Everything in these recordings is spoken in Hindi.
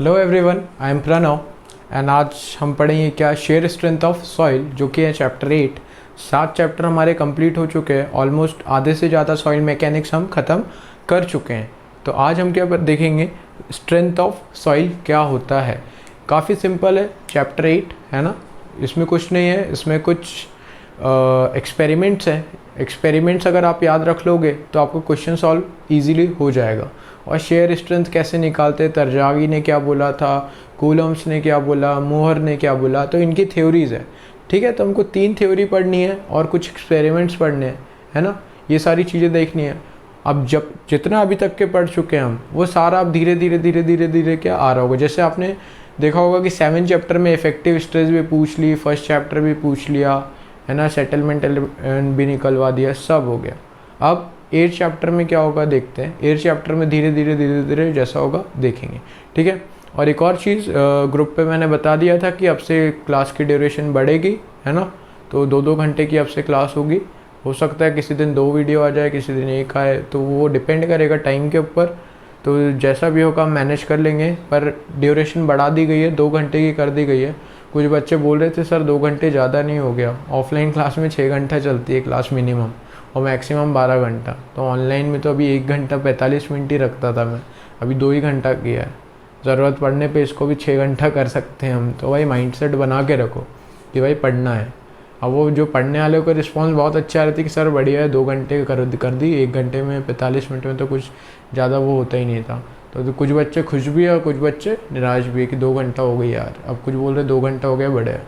Hello everyone, I am Pranav and आज हम पढ़ेंगे क्या शेयर स्ट्रेंथ ऑफ सॉइल, जो कि है चैप्टर 8। 7 चैप्टर हमारे कंप्लीट हो चुके हैं। ऑलमोस्ट आधे से ज़्यादा सॉइल मैकेनिक्स हम ख़त्म कर चुके हैं। तो आज हम क्या देखेंगे, स्ट्रेंथ ऑफ सॉइल क्या होता है। काफ़ी सिंपल है, चैप्टर 8 है ना, इसमें कुछ नहीं है। इसमें कुछ एक्सपेरिमेंट्स हैं। एक्सपेरिमेंट्स अगर आप याद रख लोगे तो आपको क्वेश्चन सॉल्व ईजीली हो जाएगा। और शेयर स्ट्रेंथ कैसे निकालते, तरजावी ने क्या बोला था, कूलम्स ने क्या बोला, मोहर ने क्या बोला, तो इनकी थ्योरीज़ है। ठीक है, तो हमको 3 थ्योरी पढ़नी है और कुछ एक्सपेरिमेंट्स पढ़ने हैं, है ना। ये सारी चीज़ें देखनी है। अब जब जितना अभी तक के पढ़ चुके हैं हम, वो सारा अब धीरे धीरे क्या आ रहा होगा। जैसे आपने देखा होगा कि 7 चैप्टर में इफेक्टिव स्ट्रेस भी पूछ ली, फर्स्ट चैप्टर भी पूछ लिया, है ना, सेटलमेंट भी निकलवा दिया, सब हो गया। अब 8 चैप्टर में क्या होगा देखते हैं। 8 चैप्टर में धीरे धीरे जैसा होगा देखेंगे, ठीक है। और एक और चीज़, ग्रुप पे मैंने बता दिया था कि अब से क्लास की ड्यूरेशन बढ़ेगी, है ना। तो 2-2 घंटे की अब से क्लास होगी। हो सकता है किसी दिन 2 वीडियो आ जाए, किसी दिन 1 आए, तो वो डिपेंड करेगा टाइम के ऊपर। तो जैसा भी होगा हम मैनेज कर लेंगे, पर ड्यूरेशन बढ़ा दी गई है, 2 घंटे की कर दी गई है। कुछ बच्चे बोल रहे थे सर 2 घंटे ज़्यादा नहीं हो गया। ऑफलाइन क्लास में 6 घंटा चलती है क्लास मिनिमम, और मैक्सिमम 12 घंटा। तो ऑनलाइन में तो अभी 1 घंटा 45 मिनट ही रखता था मैं, अभी 2 ही घंटा किया है। ज़रूरत पड़ने पे इसको भी 6 घंटा कर सकते हैं हम। तो भाई माइंडसेट बना के रखो कि भाई पढ़ना है। अब वो जो पढ़ने वाले को रिस्पॉन्स बहुत अच्छा आ रही थी कि सर बढ़िया है, 2 घंटे कर दी, 1 घंटे में 45 मिनट में तो कुछ ज़्यादा वो होता ही नहीं था। तो कुछ बच्चे खुश भी है और कुछ बच्चे निराश भी है कि 2 घंटा हो गई यार। अब कुछ बोल रहे 2 घंटा हो गया, बड़े है।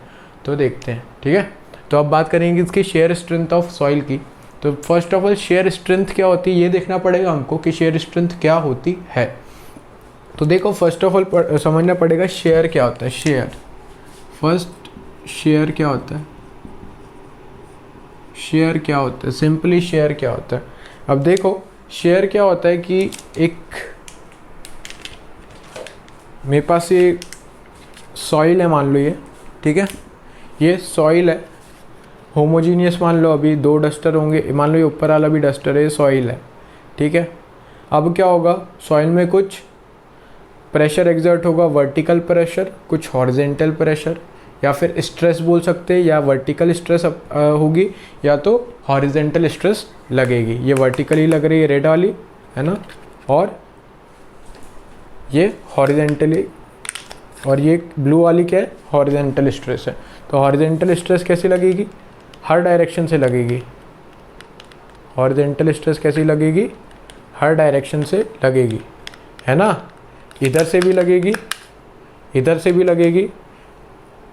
तो देखते हैं, ठीक है। तो अब बात करेंगे इसकी शेयर स्ट्रेंथ ऑफ सॉइल की। तो first of all shear strength क्या होती है ये देखना पड़ेगा हमको कि शेयर स्ट्रेंथ क्या होती है। तो देखो, फर्स्ट ऑफ ऑल समझना पड़ेगा शेयर क्या होता है। शेयर, फर्स्ट शेयर क्या होता है, शेयर क्या होता है, सिंपली शेयर क्या होता है। अब देखो शेयर क्या होता है कि एक मेरे पास ये सॉइल है, मान लो ये, ठीक है, ये सॉइल है, होमोजीनियस मान लो। अभी 2 डस्टर होंगे, मान लो ये ऊपर वाला भी डस्टर है, ये सॉइल है, ठीक है। अब क्या होगा, सॉइल में कुछ प्रेशर एग्जर्ट होगा, वर्टिकल प्रेशर, कुछ हॉरिजेंटल प्रेशर, या फिर स्ट्रेस बोल सकते हैं, या वर्टिकल स्ट्रेस होगी या तो हॉरिजेंटल स्ट्रेस लगेगी। ये वर्टिकली लग रही है रेड वाली, है ना, और ये हॉरिजेंटली, और ये ब्लू वाली क्या है, हॉरिजेंटल स्ट्रेस है। तो हॉरिजेंटल स्ट्रेस कैसी लगेगी, हर डायरेक्शन से लगेगी। हॉरिजेंटल स्ट्रेस कैसी लगेगी, हर डायरेक्शन से लगेगी, है ना। इधर से भी लगेगी, इधर से भी लगेगी,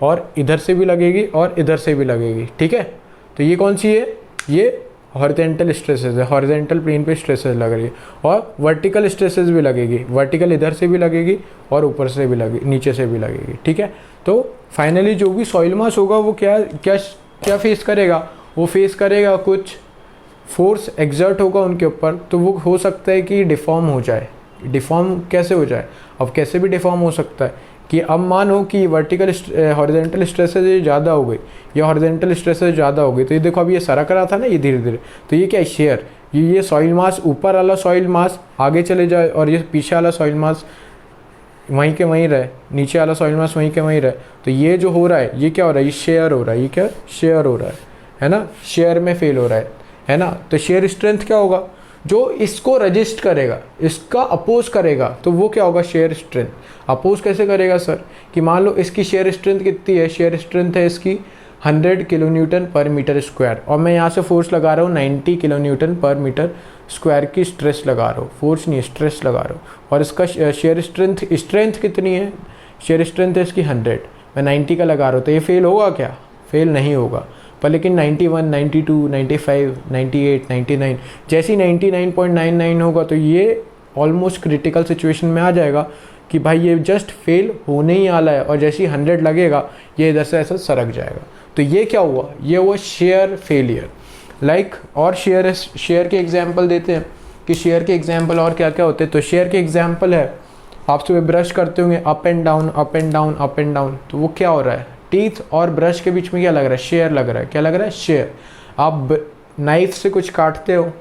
और इधर से भी लगेगी, और इधर से भी लगेगी, ठीक है। तो ये कौन सी है, ये हॉरिजेंटल स्ट्रेसेस है, हॉरिजेंटल प्लेन पे स्ट्रेसेस लग रही है। और वर्टिकल स्ट्रेसेस भी लगेगी, वर्टिकल इधर से भी लगेगी और ऊपर से भी लगेगी, नीचे से भी लगेगी, ठीक है। तो फाइनली जो भी सॉइल मास होगा वो क्या क्या क्या फेस करेगा, वो फेस करेगा कुछ फोर्स एग्जर्ट होगा उनके ऊपर। तो वो हो सकता है कि डिफॉर्म हो जाए। डिफॉर्म कैसे हो जाए, अब कैसे भी डिफॉर्म हो सकता है कि अब मानो कि वर्टिकल हॉरिजेंटल स्ट्रेसेस ये ज़्यादा हो गई या हॉरिजेंटल स्ट्रेसेस ज़्यादा हो गई। तो ये देखो, अब ये सरक रहा था ना, ये धीरे धीरे, तो ये क्या है, शेयर। ये सॉइल मास, ऊपर वाला सॉइल मास आगे चले जाए और ये पीछे वाला सॉइल मास वहीं के वहीं रहे, नीचे वाला सॉइल मास वहीं के वहीं रहे। तो ये जो हो रहा है ये क्या हो रहा है, ये शेयर हो रहा है। ये क्या शेयर हो रहा है ना, शेयर में फेल हो रहा है ना। तो शेयर स्ट्रेंथ क्या होगा, जो इसको रजिस्ट करेगा, इसका अपोज करेगा, तो वो क्या होगा, शेयर स्ट्रेंथ। अपोज कैसे करेगा सर, कि मान लो इसकी शेयर स्ट्रेंथ कितनी है, शेयर स्ट्रेंथ है इसकी 100 किलो न्यूटन पर मीटर स्क्वायर, और मैं यहाँ से फोर्स लगा रहा हूँ 90 किलो न्यूटन पर मीटर स्क्वायर की स्ट्रेस लगा रहा हूँ, फोर्स नहीं स्ट्रेस लगा रहा हूँ। और इसका शेयर स्ट्रेंथ कितनी है, शेयर स्ट्रेंथ है इसकी 100, मैं 90 का लगा रहा हूँ। तो ये फेल होगा क्या, फेल नहीं होगा। पर लेकिन 91, 92, 95, 98, 99, जैसी 99.99 होगा तो ये ऑलमोस्ट क्रिटिकल सिचुएशन में आ जाएगा कि भाई ये जस्ट फेल होने ही वाला है। और जैसे ही 100 लगेगा ये इधर से ऐसा सरक जाएगा। तो ये क्या हुआ, ये हुआ शेयर फेलियर। लाइक और शेयर के एग्जाम्पल देते हैं कि शेयर के एग्जाम्पल और क्या क्या होते हैं। तो शेयर के एग्जाम्पल है, आप सुबह ब्रश करते होंगे, up and down up and down up and down, तो वो क्या हो रहा है, टीथ और ब्रश के बीच में क्या लग रहा है, शेयर लग रहा है। क्या लग रहा है, शेयर। आप नाइफ से कुछ काटते हो,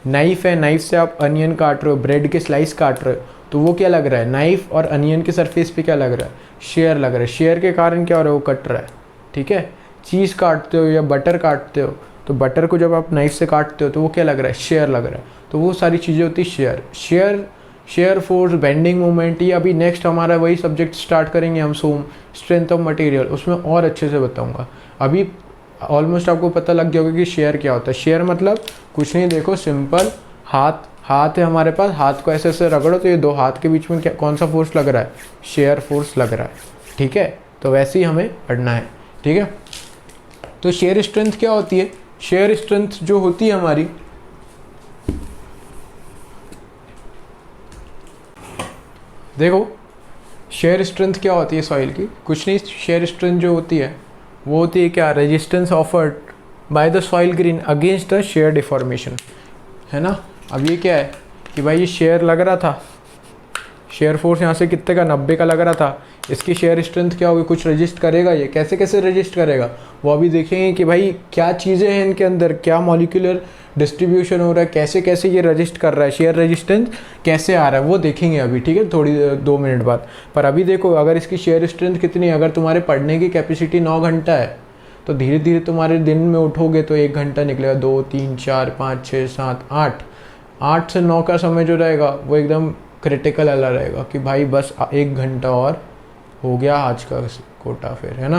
नाइफ है, नाइफ से आप अनियन काट रहे हो, ब्रेड के स्लाइस काट रहे हो, तो वो क्या लग रहा है, नाइफ और अनियन के सरफेस पे क्या लग रहा है, शेयर लग रहा है। शेयर के कारण क्या हो रहा है, वो कट रहा है, ठीक है। चीज़ काटते हो या बटर काटते हो, तो बटर को जब आप नाइफ से काटते हो तो वो क्या लग रहा है, शेयर लग रहा है। तो वो सारी चीज़ें होती है शेयर फोर्स, बेंडिंग मोमेंट। ये अभी नेक्स्ट हमारा वही सब्जेक्ट स्टार्ट करेंगे हम सोम, स्ट्रेंथ ऑफ मटेरियल, उसमें और अच्छे से बताऊंगा। अभी ऑलमोस्ट आपको पता लग गया होगा कि शेयर क्या होता है। शेयर मतलब कुछ नहीं, देखो सिंपल, हाथ है हमारे पास, हाथ को ऐसे ऐसे रगड़ो तो ये दो हाथ के बीच में क्या कौन सा फोर्स लग रहा है, शेयर फोर्स लग रहा है, ठीक है। तो वैसे ही हमें पढ़ना है, ठीक है। तो शेयर स्ट्रेंथ क्या होती है, शेयर स्ट्रेंथ जो होती है हमारी, देखो शेयर स्ट्रेंथ क्या होती है सॉइल की, कुछ नहीं, शेयर स्ट्रेंथ जो होती है वो होती है क्या, resistance offered by the soil grain against the share deformation, है ना। अब ये क्या है कि भाई ये शेयर लग रहा था, शेयर फोर्स यहाँ से कितने का, 90 का लग रहा था, इसकी शेयर स्ट्रेंथ क्या होगी, कुछ रजिस्ट करेगा, ये कैसे कैसे रजिस्ट करेगा वो अभी देखेंगे कि भाई क्या चीज़ें हैं इनके अंदर, क्या मॉलिक्यूलर डिस्ट्रीब्यूशन हो रहा है, कैसे कैसे ये रजिस्ट कर रहा है, शेयर रेजिस्टेंस कैसे आ रहा है वो देखेंगे अभी, ठीक है, थोड़ी 2 मिनट बाद। पर अभी देखो अगर इसकी शेयर स्ट्रेंथ कितनी है, अगर तुम्हारे पढ़ने की कैपेसिटी 9 घंटा है तो धीरे धीरे तुम्हारे दिन में उठोगे तो 1 घंटा निकलेगा, 2 3 4 5 6 7 8 से 9 का समय जो रहेगा वो एकदम क्रिटिकल वाला रहेगा कि भाई बस 1 घंटा और हो गया आज का कोटा फिर, है ना।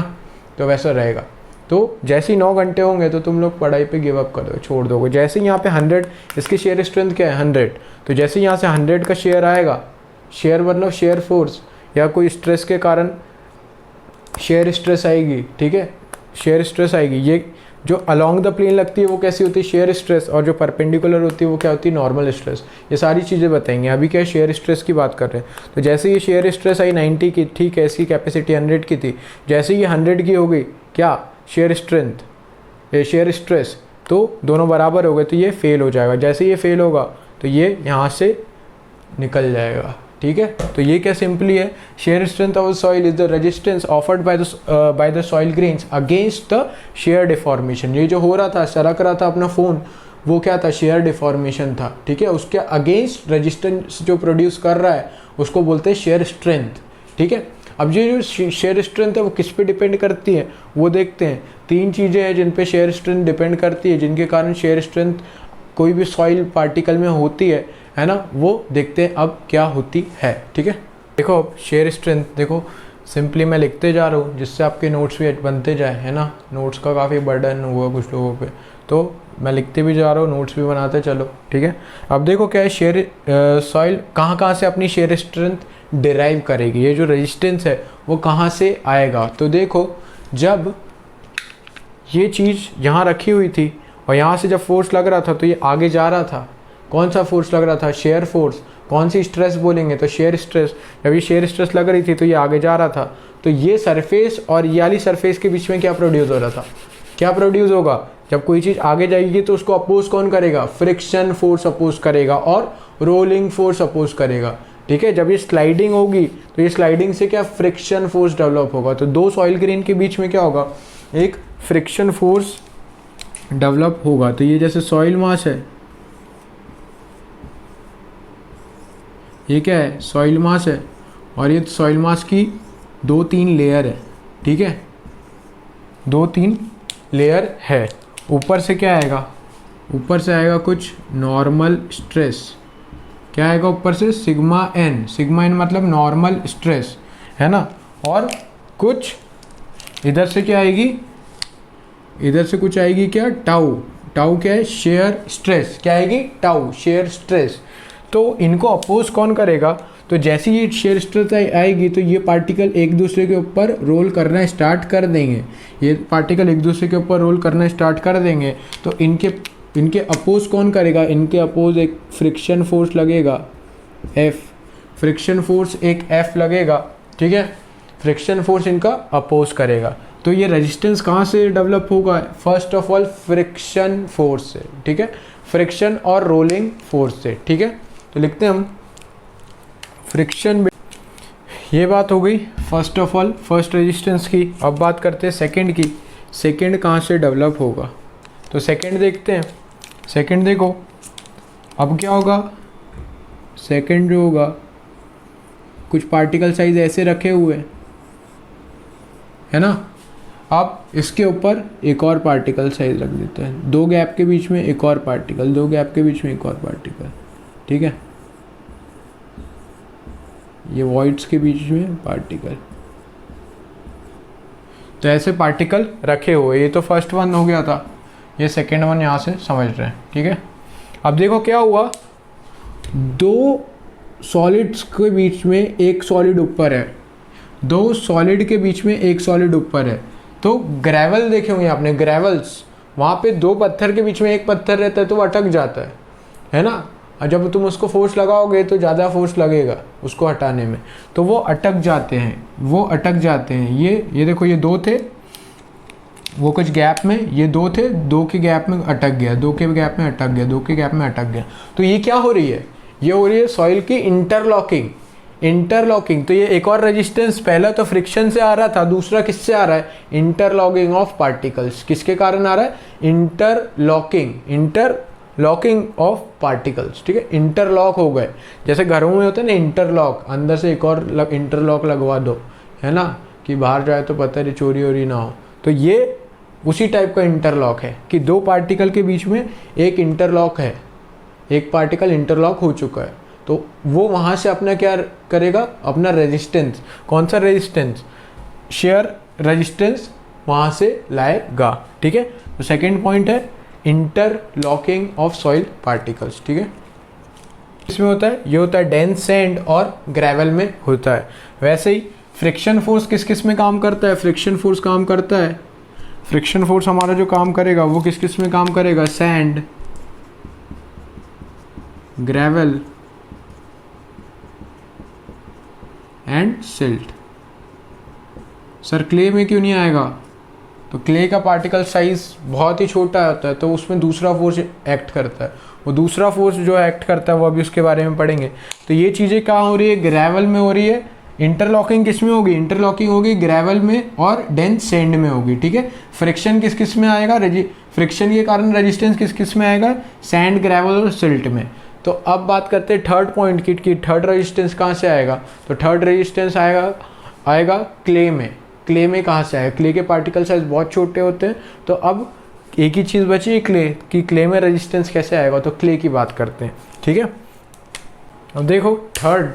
तो वैसा रहेगा। तो जैसे ही 9 घंटे होंगे तो तुम लोग पढ़ाई पे गिव अप कर दोगे, छोड़ दोगे। जैसे ही यहाँ पे 100, इसकी शेयर स्ट्रेंथ क्या है 100, तो जैसे ही यहाँ से 100 का शेयर आएगा, शेयर मतलब शेयर फोर्स या कोई स्ट्रेस के कारण शेयर स्ट्रेस आएगी, ठीक है, शेयर स्ट्रेस आएगी। ये जो अलोंग द प्लेन लगती है वो कैसी होती है, शेयर स्ट्रेस, और जो परपेंडिकुलर होती है वो क्या होती है, नॉर्मल स्ट्रेस। ये सारी चीज़ें बताएंगे। अभी क्या है, शेयर स्ट्रेस की बात कर रहे हैं। तो जैसे ये शेयर स्ट्रेस आई 90 की, ठीक है, इसकी कैपेसिटी 100 की थी, जैसे ये 100 की हो गई क्या, शेयर स्ट्रेंथ, ये शेयर स्ट्रेस, तो दोनों बराबर हो गए, तो ये फेल हो जाएगा। जैसे ये फेल होगा तो ये यहाँ से निकल जाएगा, ठीक है। तो ये क्या सिंपली है, share strength of soil is the resistance offered by the soil grains against the share deformation. ये जो हो रहा था, सरक रहा था अपना फोन, वो क्या था, शेयर डिफॉर्मेशन था, ठीक है। उसके अगेंस्ट रेजिस्टेंस जो प्रोड्यूस कर रहा है उसको बोलते हैं शेयर स्ट्रेंथ, ठीक है। अब ये जो शेयर स्ट्रेंथ है वो किस पे डिपेंड करती है वो देखते हैं। 3 चीज़ें हैं जिन पे शेयर स्ट्रेंथ डिपेंड करती है, जिनके कारण शेयर स्ट्रेंथ कोई भी सॉइल पार्टिकल में होती है ना, वो देखते हैं अब क्या होती है, ठीक है। देखो अब शेयर स्ट्रेंथ, देखो सिंपली मैं लिखते जा रहा हूँ जिससे आपके नोट्स भी बनते जाए, है ना। नोट्स का काफ़ी बर्डन हुआ कुछ लोगों पे, तो मैं लिखते भी जा रहा हूँ, नोट्स भी बनाते चलो, ठीक है। अब देखो क्या है, शेयर सॉइल कहाँ से अपनी शेयर स्ट्रेंथ डिराइव करेगी, ये जो रेजिस्टेंस है वो कहाँ से आएगा। तो देखो जब ये चीज़ यहाँ रखी हुई थी और यहाँ से जब फोर्स लग रहा था तो ये आगे जा रहा था, कौन सा फोर्स लग रहा था, शेयर फोर्स। कौन सी स्ट्रेस बोलेंगे, तो शेयर स्ट्रेस। जब ये शेयर स्ट्रेस लग रही थी तो ये आगे जा रहा था, तो ये सरफेस और ये वाली सरफेस के बीच में क्या प्रोड्यूस हो रहा था, क्या प्रोड्यूस होगा, जब कोई चीज़ आगे जाएगी तो उसको अपोज कौन करेगा, फ्रिक्शन फोर्स अपोज करेगा और रोलिंग फोर्स अपोज करेगा, ठीक है। जब ये स्लाइडिंग होगी तो ये स्लाइडिंग से क्या, फ्रिक्शन फोर्स डेवलप होगा। तो 2 सॉइल ग्रेन के बीच में क्या होगा, एक फ्रिक्शन फोर्स डेवलप होगा। तो ये जैसे सॉइल मास है, ये क्या है, सॉइल मास है, और ये सॉइल मास की 2-3 लेयर है, ठीक है, 2-3 लेयर है। ऊपर से क्या आएगा, ऊपर से आएगा कुछ नॉर्मल स्ट्रेस, क्या आएगा ऊपर से, सिग्मा एन मतलब नॉर्मल स्ट्रेस, है ना। और कुछ इधर से क्या आएगी, इधर से कुछ आएगी क्या, टाउ क्या है, शेयर स्ट्रेस, क्या आएगी, टाउ, शेयर स्ट्रेस। तो इनको अपोज कौन करेगा, तो जैसे ये शेयर स्ट्रेस आएगी तो ये पार्टिकल एक दूसरे के ऊपर रोल करना स्टार्ट कर देंगे, ये पार्टिकल एक दूसरे के ऊपर रोल करना स्टार्ट कर देंगे। तो इनके अपोज कौन करेगा, इनके अपोज एक फ्रिक्शन फोर्स लगेगा, एफ, फ्रिक्शन फोर्स एक एफ लगेगा, ठीक है। फ्रिक्शन फोर्स इनका अपोज करेगा। तो ये रेजिस्टेंस कहाँ से डेवलप होगा, first of all friction force से, ठीक है, फ्रिक्शन और रोलिंग फोर्स से, ठीक है। तो लिखते हैं हम फ्रिक्शन, ये बात हो गई first of all first resistance की। अब बात करते हैं सेकंड की, सेकंड कहाँ से डेवलप होगा। तो सेकंड देखते हैं, सेकंड देखो अब क्या होगा, सेकंड जो होगा कुछ पार्टिकल साइज ऐसे रखे हुए हैं, है ना। अब इसके ऊपर एक और पार्टिकल साइज रख देते हैं, 2 गैप के बीच में एक और पार्टिकल, 2 गैप के बीच में एक और पार्टिकल, ठीक है। ये वॉइड्स के बीच में पार्टिकल, तो ऐसे पार्टिकल रखे हुए। ये तो फर्स्ट वन हो गया था, ये सेकेंड वन यहाँ से समझ रहे हैं, ठीक है। अब देखो क्या हुआ, 2 सॉलिड्स के बीच में एक सॉलिड ऊपर है, 2 सॉलिड के बीच में एक सॉलिड ऊपर है। तो ग्रेवल देखे होंगे आपने, ग्रेवल्स, वहाँ पे 2 पत्थर के बीच में एक पत्थर रहता है तो वो अटक जाता है ना। और जब तुम उसको फोर्स लगाओगे तो ज़्यादा फोर्स लगेगा उसको हटाने में, तो वो अटक जाते हैं, वो अटक जाते हैं। ये देखो, ये 2 थे, वो कुछ गैप में, ये 2 थे, 2 के गैप में अटक गया, 2 के गैप में अटक गया, 2 के गैप में अटक गया। तो ये क्या हो रही है, ये हो रही है सॉइल की इंटरलॉकिंग। इंटरलॉकिंग, तो ये एक और रेजिस्टेंस, पहला तो फ्रिक्शन से आ रहा था, दूसरा किससे आ रहा है, इंटरलॉकिंग ऑफ पार्टिकल्स। किसके कारण आ रहा है, इंटरलॉकिंग ऑफ पार्टिकल्स, ठीक है। इंटरलॉक हो गए, जैसे घरों में होता है ना इंटरलॉक, अंदर से एक और इंटरलॉक लगवा दो, है ना, कि बाहर जाए तो पता नहीं चोरी वोरी ना हो। तो ये उसी टाइप का इंटरलॉक है कि 2 पार्टिकल के बीच में एक इंटरलॉक है, एक पार्टिकल इंटरलॉक हो चुका है। तो वो वहाँ से अपना क्या करेगा, अपना रेजिस्टेंस, कौन सा रेजिस्टेंस, शेयर रेजिस्टेंस वहाँ से लाएगा, ठीक है। तो सेकेंड पॉइंट है इंटरलॉकिंग ऑफ सॉइल पार्टिकल्स, ठीक है। इसमें होता है, ये होता है डेंस सैंड और ग्रेवल में होता है। वैसे ही फ्रिक्शन फोर्स किस किस में काम करता है, फ्रिक्शन फोर्स काम करता है, फ्रिक्शन फोर्स हमारा जो काम करेगा वो किस किस में काम करेगा, sand, gravel and silt. Sir clay में क्यों नहीं आएगा, तो क्ले का पार्टिकल साइज बहुत ही छोटा होता है, तो उसमें दूसरा फोर्स एक्ट करता है, वो दूसरा फोर्स जो एक्ट करता है वो अभी उसके बारे में पढ़ेंगे। तो ये चीज़ें कहाँ हो रही है, ग्रेवल में हो रही है। इंटरलॉकिंग किस में होगी, इंटरलॉकिंग होगी ग्रेवल में और डेंस सैंड में होगी, ठीक है। फ्रिक्शन किस किस में आएगा, फ्रिक्शन के कारण रेजिस्टेंस किस किस में आएगा, सैंड, ग्रेवल और सिल्ट में। तो अब बात करते हैं थर्ड पॉइंट की थर्ड रेजिस्टेंस कहाँ से आएगा, तो थर्ड रेजिस्टेंस आएगा क्ले में। क्ले में कहाँ से आएगा, क्ले के पार्टिकल साइज बहुत छोटे होते हैं। तो अब एक ही चीज़ बची है क्ले की, क्ले में रेजिस्टेंस कैसे आएगा, तो क्ले की बात करते हैं, ठीक है। अब देखो थर्ड,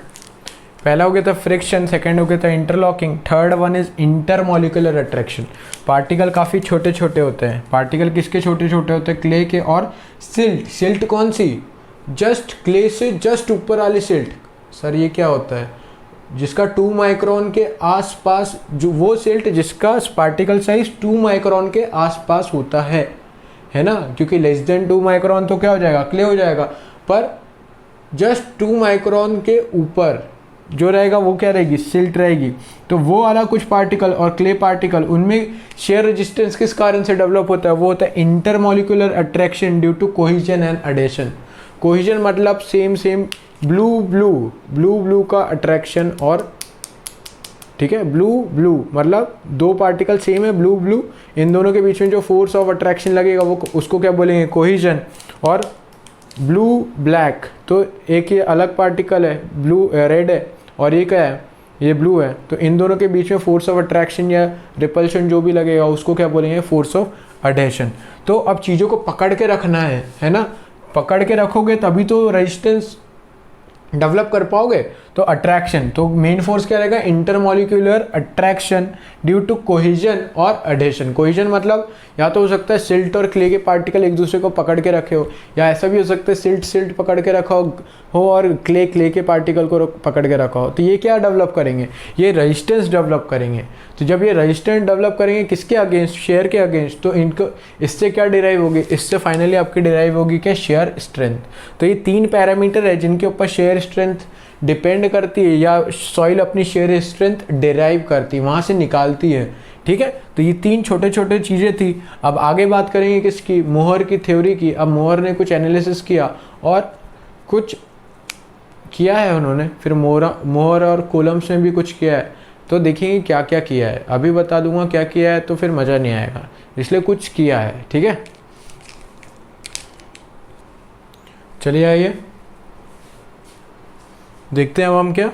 पहला हो गया था फ्रिक्शन, सेकेंड हो गया था interlocking, third one is intermolecular attraction. Particle काफ़ी छोटे छोटे होते हैं, पार्टिकल किसके छोटे छोटे होते हैं, क्ले के और सिल्ट। सिल्ट कौन सी, जस्ट क्ले से जस्ट ऊपर वाली सिल्ट। सर ये क्या होता है, जिसका 2 माइक्रोन के आसपास, जो वो सिल्ट जिसका पार्टिकल साइज 2 माइक्रोन के आसपास होता है ना, क्योंकि लेस देन 2 माइक्रोन तो क्या हो जाएगा, क्ले हो जाएगा। पर जस्ट 2 माइक्रोन के ऊपर जो रहेगा वो क्या रहेगी, सिल्ट रहेगी। तो वो वाला कुछ पार्टिकल और क्ले पार्टिकल, उनमें शेयर रेजिस्टेंस किस कारण से डेवलप होता है, वो होता है intermolecular attraction due to cohesion and adhesion. Cohesion मतलब सेम ब्लू का अट्रैक्शन, और ठीक है, ब्लू मतलब 2 पार्टिकल सेम है, ब्लू, इन दोनों के बीच में जो फोर्स ऑफ अट्रैक्शन लगेगा वो उसको क्या बोलेंगे, कोहिजन। और ब्लू ब्लैक, तो एक ये अलग पार्टिकल है, ब्लू रेड है, और ये क्या है, ये ब्लू है। तो इन दोनों के बीच में फोर्स ऑफ अट्रैक्शन या रिपल्शन जो भी लगेगा उसको क्या बोलेंगे, फोर्स ऑफ एडेशन। तो अब चीज़ों को पकड़ के रखना है ना, पकड़ के रखोगे तभी तो रेजिस्टेंस डेवलप कर पाओगे। तो अट्रैक्शन, तो मेन फोर्स क्या रहेगा, intermolecular attraction due to cohesion और एडेशन। कोहिजन मतलब या तो हो सकता है सिल्ट और क्ले के पार्टिकल एक दूसरे को पकड़ के रखे हो, या ऐसा भी हो सकता है सिल्ट पकड़ के रखा हो और क्ले के पार्टिकल को पकड़ के रखा हो। तो ये क्या डेवलप करेंगे, ये रेजिस्टेंस डेवलप करेंगे। तो जब ये रेजिस्टेंस डेवलप करेंगे किसके अगेंस्ट, शेयर के अगेंस्ट, तो इनको इससे क्या डिराइव होगी, इससे फाइनली आपकी डिराइव होगी क्या, शेयर स्ट्रेंथ। तो ये 3 पैरामीटर है जिनके ऊपर शेयर स्ट्रेंथ डिपेंड करती है, या सॉइल अपनी शेयर स्ट्रेंथ डिराइव करती है, वहाँ से निकालती है, ठीक है। तो ये 3 छोटे छोटे चीज़ें थी। अब आगे बात करेंगे किसकी, मोहर की थ्योरी की। अब मोहर ने कुछ एनालिसिस किया और कुछ किया है उन्होंने, फिर मोहर और कोलम्स ने भी कुछ किया है। तो देखेंगे क्या क्या किया है, अभी बता दूंगा क्या किया है तो फिर मज़ा नहीं आएगा, इसलिए कुछ किया है, ठीक है। चलिए आइए देखते हैं अब हम क्या,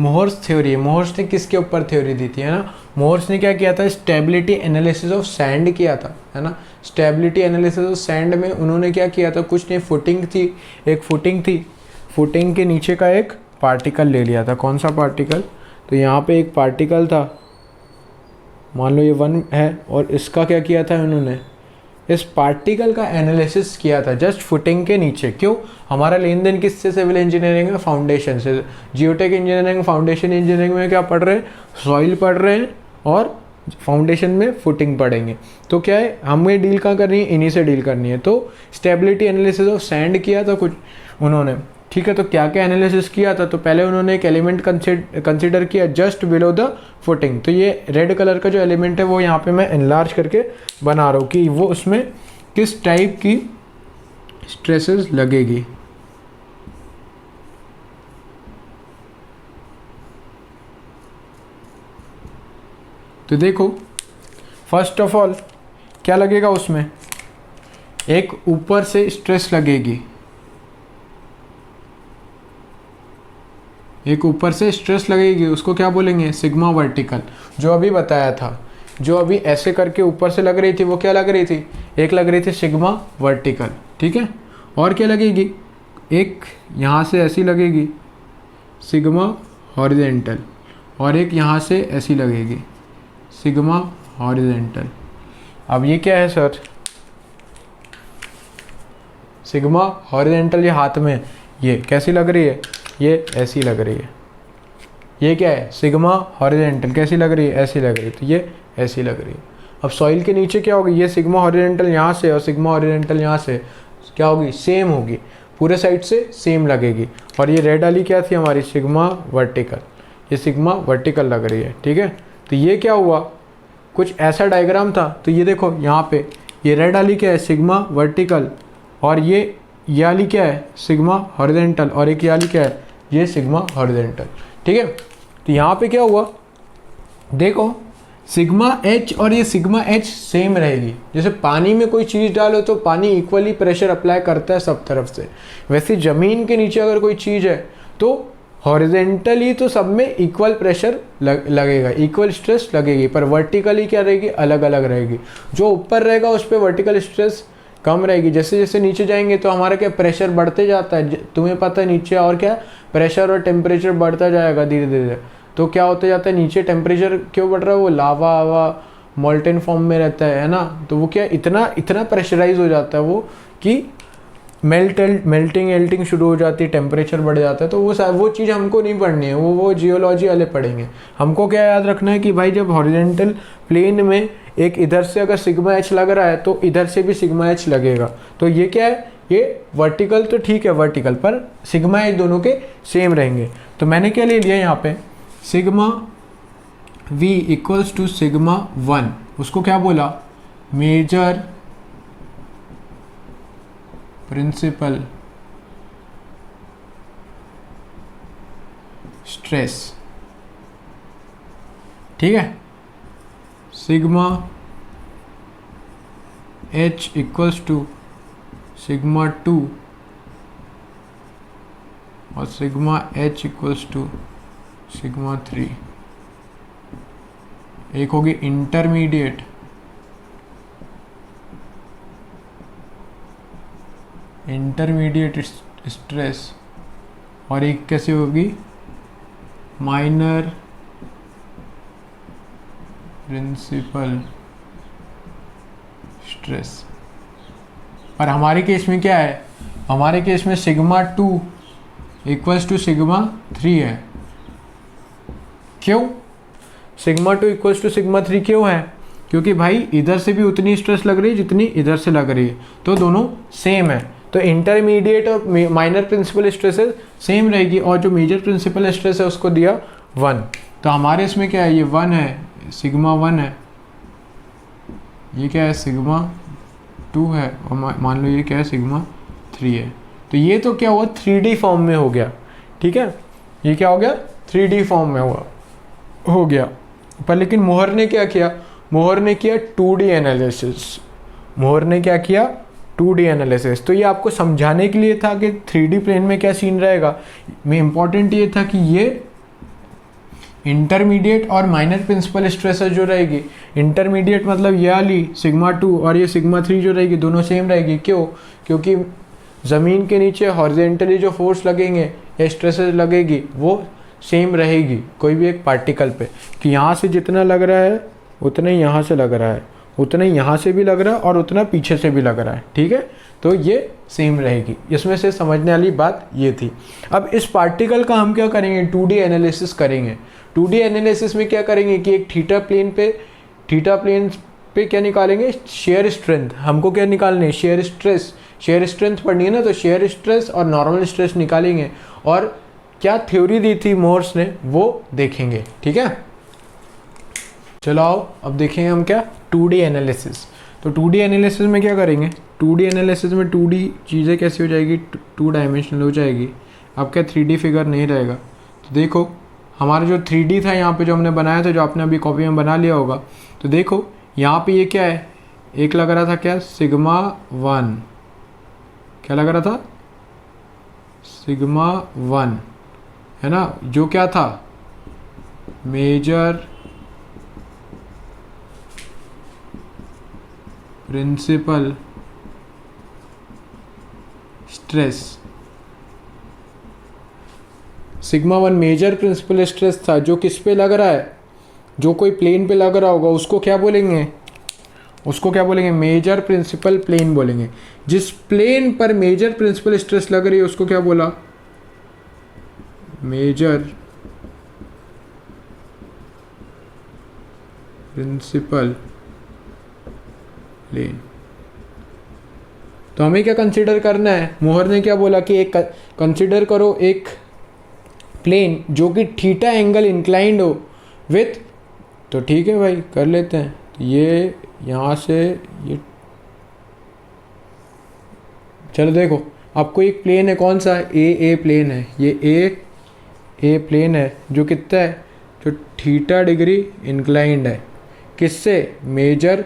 मोहर्स थ्योरी है। मोहर्स ने किसके ऊपर थ्योरी दी थी, है ना? मोहर्स ने क्या किया था, स्टेबिलिटी एनालिसिस ऑफ सैंड किया था, है ना? स्टेबिलिटी एनालिसिस ऑफ सैंड में उन्होंने क्या किया था, कुछ नहीं, फुटिंग थी, एक फुटिंग थी, फुटिंग के नीचे का एक पार्टिकल ले लिया था। कौन सा पार्टिकल? तो यहाँ पे एक पार्टिकल था, मान लो ये 1 है, और इसका क्या किया था उन्होंने, इस पार्टिकल का एनालिसिस किया था जस्ट फुटिंग के नीचे। क्यों? हमारा लेन देन किससे? सिविल इंजीनियरिंग में फाउंडेशन से। जियोटेक इंजीनियरिंग, फाउंडेशन इंजीनियरिंग में क्या पढ़ रहे हैं? सॉइल पढ़ रहे हैं, और फाउंडेशन में फुटिंग पढ़ेंगे। तो क्या है, हमें डील कहाँ करनी है? इन्हीं से डील करनी है। तो स्टेबिलिटी एनालिसिस ऑफ सैंड किया था कुछ उन्होंने, ठीक है? तो क्या क्या एनालिसिस किया था? तो पहले उन्होंने एक एलिमेंट कंसिडर किया जस्ट बिलो द फुटिंग। तो ये रेड कलर का जो एलिमेंट है वो यहाँ पे मैं एनलार्ज करके बना रहा हूँ कि वो उसमें किस टाइप की स्ट्रेसेस लगेगी। तो देखो, फर्स्ट ऑफ ऑल क्या लगेगा उसमें, एक ऊपर से स्ट्रेस लगेगी, एक ऊपर से स्ट्रेस लगेगी, उसको क्या बोलेंगे? Sigma vertical. जो अभी बताया था, जो अभी ऐसे करके ऊपर से लग रही थी, वो क्या लग रही थी? एक लग रही थी सिग्मा वर्टिकल, ठीक है? और क्या लगेगी? एक यहाँ से ऐसी लगेगी, सिग्मा हॉरिजेंटल, और एक यहाँ से ऐसी लगेगी, सिग्मा हॉरिजेंटल। अब ये क्या है सर? सिग्मा हॉरिजेंटल, ये हाथ में, ये कैसी लग रही है? ये ऐसी लग रही है। ये क्या है? Sigma horizontal. कैसी लग रही है? ऐसी लग रही है। तो ये ऐसी लग रही है। अब सॉइल के नीचे क्या होगी? ये सिग्मा हॉरिजेंटल यहाँ से और सिग्मा हॉरिजेंटल यहाँ से क्या होगी? सेम होगी, पूरे साइड से सेम लगेगी। और ये रेड वाली क्या थी हमारी? Sigma vertical. ये सिग्मा वर्टिकल लग रही है, ठीक है? तो ये क्या हुआ, कुछ ऐसा डायग्राम था। तो ये देखो यहाँ पे, ये रेड वाली क्या है? सिग्मा वर्टिकल, और ये वाली क्या है? सिग्मा हॉरिजेंटल, और एक ये वाली क्या है? ये सिग्मा हॉरिजेंटल, ठीक है? तो यहाँ पे क्या हुआ, देखो सिग्मा एच और ये सिग्मा एच सेम रहेगी। जैसे पानी में कोई चीज़ डालो तो पानी इक्वली प्रेशर अप्लाई करता है सब तरफ से, वैसे ज़मीन के नीचे अगर कोई चीज़ है तो हॉरिजेंटली तो सब में इक्वल प्रेशर लगेगा, इक्वल स्ट्रेस लगेगी, पर वर्टिकली क्या रहेगी? अलग अलग रहेगी। जो ऊपर रहेगा उस पर वर्टिकल स्ट्रेस कम रहेगी। जैसे जैसे नीचे जाएंगे तो हमारा क्या प्रेशर बढ़ते जाता है, तुम्हें पता है नीचे और क्या प्रेशर और टेम्परेचर बढ़ता जाएगा धीरे धीरे। तो क्या होता जाता है, नीचे टेम्परेचर क्यों बढ़ रहा है? वो लावा मोल्टेन फॉर्म में रहता है ना, तो वो क्या इतना प्रेशराइज हो जाता है वो कि मेल्टिंग शुरू हो जाती है, टेम्परेचर बढ़ जाता है। तो वो चीज़ हमको नहीं पढ़नी है, वो जियोलॉजी वाले पढ़ेंगे। हमको क्या याद रखना है कि भाई जब हॉरिजेंटल प्लेन में एक इधर से अगर सिग्मा एच लग रहा है तो इधर से भी सिग्मा एच लगेगा। तो ये क्या है? ये वर्टिकल तो ठीक है, वर्टिकल पर सिग्मा एच दोनों के सेम रहेंगे। तो मैंने क्या ले लिया यहाँ पे, sigma V equals to sigma 1, उसको क्या बोला? मेजर प्रिंसिपल स्ट्रेस, ठीक है? Sigma H equals to sigma 2 और sigma H equals to sigma 3। एक होगी इंटरमीडिएट स्ट्रेस, और एक कैसे होगी? Minor principal stress. और हमारे केस में क्या है? हमारे केस में सिग्मा 2 इक्वल्स टू सिग्मा 3 है। क्यों सिग्मा 2 इक्वल्स टू सिग्मा 3 क्यों है? क्योंकि भाई इधर से भी उतनी स्ट्रेस लग रही है जितनी इधर से लग रही है, तो दोनों सेम है। तो इंटरमीडिएट और माइनर प्रिंसिपल स्ट्रेसेस सेम रहेगी, और जो मेजर प्रिंसिपल स्ट्रेस है उसको दिया 1। तो हमारे इसमें क्या है? ये 1 है, सिग्मा 1 है, ये क्या है? सिग्मा 2 है, और मान लो ये क्या है? सिग्मा 3 है। तो ये तो क्या हुआ? 3D फॉर्म में हो गया, ठीक है? ये क्या हो गया? 3D फॉर्म में हो गया। पर लेकिन मोहर ने क्या किया? मोहर ने किया 2D एनालिसिस। मोहर ने क्या किया? 2D analysis. तो ये आपको समझाने के लिए था कि 3D प्लेन में क्या सीन रहेगा। में इम्पॉर्टेंट ये था कि ये इंटरमीडिएट और माइनर प्रिंसिपल स्ट्रेस जो रहेगी, इंटरमीडिएट मतलब ये वाली सिग्मा 2 और ये सिग्मा 3 जो रहेगी दोनों सेम रहेगी। क्यों? क्योंकि ज़मीन के नीचे हॉरिजेंटली जो फोर्स लगेंगे या स्ट्रेसेस लगेगी वो सेम रहेगी कोई भी एक पार्टिकल पे, कि यहाँ से जितना लग रहा है उतना ही यहाँ से लग रहा है, उतना ही यहाँ से भी लग रहा है और उतना पीछे से भी लग रहा है। ठीक है, तो ये सेम रहेगी। इसमें से समझने वाली बात ये थी। अब इस पार्टिकल का हम क्या करेंगे, 2D एनालिसिस करेंगे। 2D एनालिसिस में क्या करेंगे कि एक थीटा प्लेन पे क्या निकालेंगे, शेयर स्ट्रेंथ। हमको क्या निकालने है, शेयर स्ट्रेस। शेयर स्ट्रेंथ पढ़नी है ना, तो शेयर स्ट्रेस और नॉर्मल स्ट्रेस निकालेंगे और क्या थ्योरी दी थी मोर्स ने वो देखेंगे। ठीक है, चलो आओ अब देखेंगे हम क्या, 2D एनालिसिस। तो 2D एनालिसिस में क्या करेंगे, 2D एनालिसिस में 2D चीज़ें कैसी हो जाएगी, 2 डायमेंशनल हो जाएगी। अब क्या 3D फिगर नहीं रहेगा। तो देखो हमारा जो 3D था यहाँ पे जो हमने बनाया था, जो आपने अभी कॉपी में बना लिया होगा, तो देखो यहाँ पे ये क्या है, एक लग रहा था क्या, सिग्मा 1, क्या लग रहा था, सिग्मा 1 है ना, जो क्या था, major principal stress. Sigma 1 major principal stress था, जो किस पे लग रहा है, जो कोई प्लेन पे लग रहा होगा उसको क्या बोलेंगे, उसको क्या बोलेंगे, मेजर प्रिंसिपल प्लेन बोलेंगे। जिस प्लेन पर मेजर प्रिंसिपल स्ट्रेस लग रही है उसको क्या बोला, मेजर प्रिंसिपल प्लेन। तो हमें क्या कंसीडर करना है, मोहर ने क्या बोला कि एक कंसीडर करो एक प्लेन जो कि थीटा एंगल इंक्लाइंड हो विथ, तो ठीक है भाई कर लेते हैं। तो ये यहाँ से ये, चलो देखो आपको एक प्लेन है, कौन सा, ए प्लेन है, ये ए प्लेन है जो कितना है, जो थीटा डिग्री इंक्लाइंड है, किससे, मेजर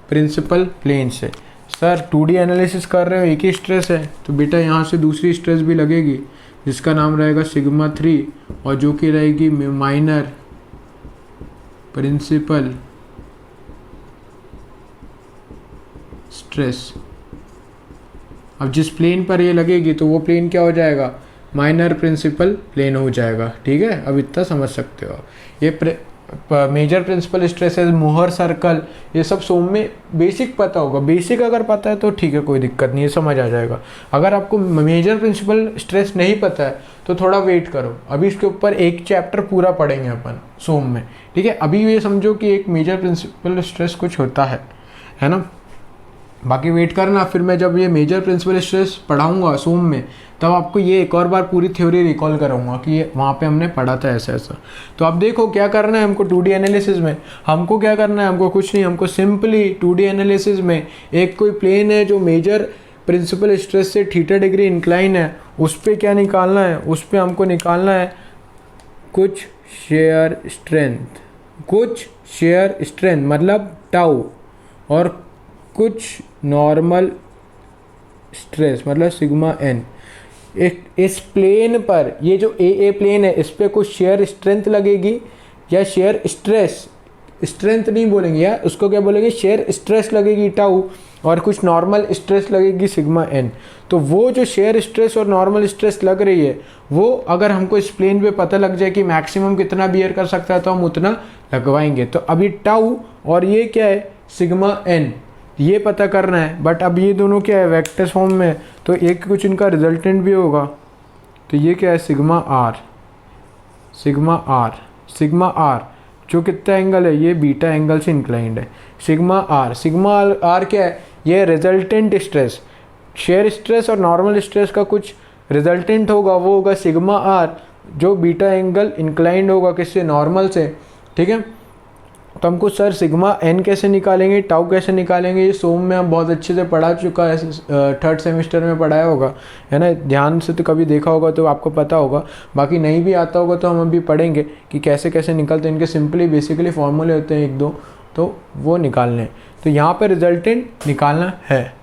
प्रिंसिपल प्लेन से। सर 2D एनालिसिस कर रहे हो, एक ही स्ट्रेस है, तो बेटा यहाँ से दूसरी स्ट्रेस भी लगेगी जिसका नाम रहेगा सिग्मा 3 और जो कि रहेगी माइनर प्रिंसिपल स्ट्रेस। अब जिस प्लेन पर ये लगेगी तो वो प्लेन क्या हो जाएगा, माइनर प्रिंसिपल प्लेन हो जाएगा। ठीक है, अब इतना समझ सकते हो। ये major principal stresses, Mohr circle, ये सब सोम में बेसिक पता होगा। बेसिक अगर पता है तो ठीक है, कोई दिक्कत नहीं है, समझ आ जाएगा। अगर आपको मेजर प्रिंसिपल स्ट्रेस नहीं पता है तो थोड़ा वेट करो, अभी इसके ऊपर एक चैप्टर पूरा पढ़ेंगे अपन सोम में। ठीक है, अभी ये समझो कि एक मेजर प्रिंसिपल स्ट्रेस कुछ होता है ना, बाकी वेट करना। फिर मैं जब ये मेजर प्रिंसिपल स्ट्रेस पढ़ाऊंगा सोम में, तब आपको ये एक और बार पूरी थ्योरी रिकॉल कराऊंगा कि ये वहाँ पे हमने पढ़ा था ऐसा ऐसा। तो अब देखो क्या करना है हमको 2D एनालिसिस में, हमको क्या करना है, हमको कुछ नहीं, हमको सिंपली 2D एनालिसिस में एक कोई प्लेन है जो मेजर प्रिंसिपल स्ट्रेस से थीटा डिग्री इंक्लाइन है, उस पर क्या निकालना है, उस पर हमको निकालना है कुछ शेयर स्ट्रेंथ, कुछ शेयर स्ट्रेंथ मतलब टाउ, और कुछ नॉर्मल स्ट्रेस मतलब सिग्मा एन। एक इस प्लेन पर, ये जो ए प्लेन है, इस पे कुछ शेयर स्ट्रेंथ लगेगी या शेयर स्ट्रेस, स्ट्रेंथ नहीं बोलेंगे यार, उसको क्या बोलेंगे, शेयर स्ट्रेस लगेगी टाउ, और कुछ नॉर्मल स्ट्रेस लगेगी सिग्मा एन। तो वो जो शेयर स्ट्रेस और नॉर्मल स्ट्रेस लग रही है वो अगर हमको इस प्लेन पे पता लग जाए कि मैक्सिमम कितना बियर कर सकता है तो हम उतना लगवाएंगे। तो अभी टाउ और ये क्या है, सिग्मा एन, ये पता करना है। बट अब ये दोनों क्या है, वेक्टर फॉर्म में, तो एक कुछ इनका रिजल्टेंट भी होगा। तो ये क्या है, सिग्मा आर, सिग्मा आर जो कितना एंगल है, ये बीटा एंगल से इंक्लाइंड है। सिग्मा आर क्या है, ये रिजल्टेंट स्ट्रेस, शेयर स्ट्रेस और नॉर्मल स्ट्रेस का कुछ रिजल्टेंट होगा, वो होगा सिग्मा आर जो बीटा एंगल इंक्लाइंड होगा किससे, नॉर्मल से। ठीक है, तो हमको सर सिग्मा एन कैसे निकालेंगे, टाउ कैसे निकालेंगे, ये सोम में हम बहुत अच्छे से पढ़ा चुका है, 3rd सेमेस्टर में पढ़ाया होगा, है ना, ध्यान से तो कभी देखा होगा तो आपको पता होगा। बाकी नहीं भी आता होगा तो हम अभी पढ़ेंगे कि कैसे कैसे निकलते हैं, इनके सिंपली बेसिकली फॉर्मूले होते हैं 1-2, तो वो निकालने हैं। तो यहाँ पर रिजल्टेंट निकालना है,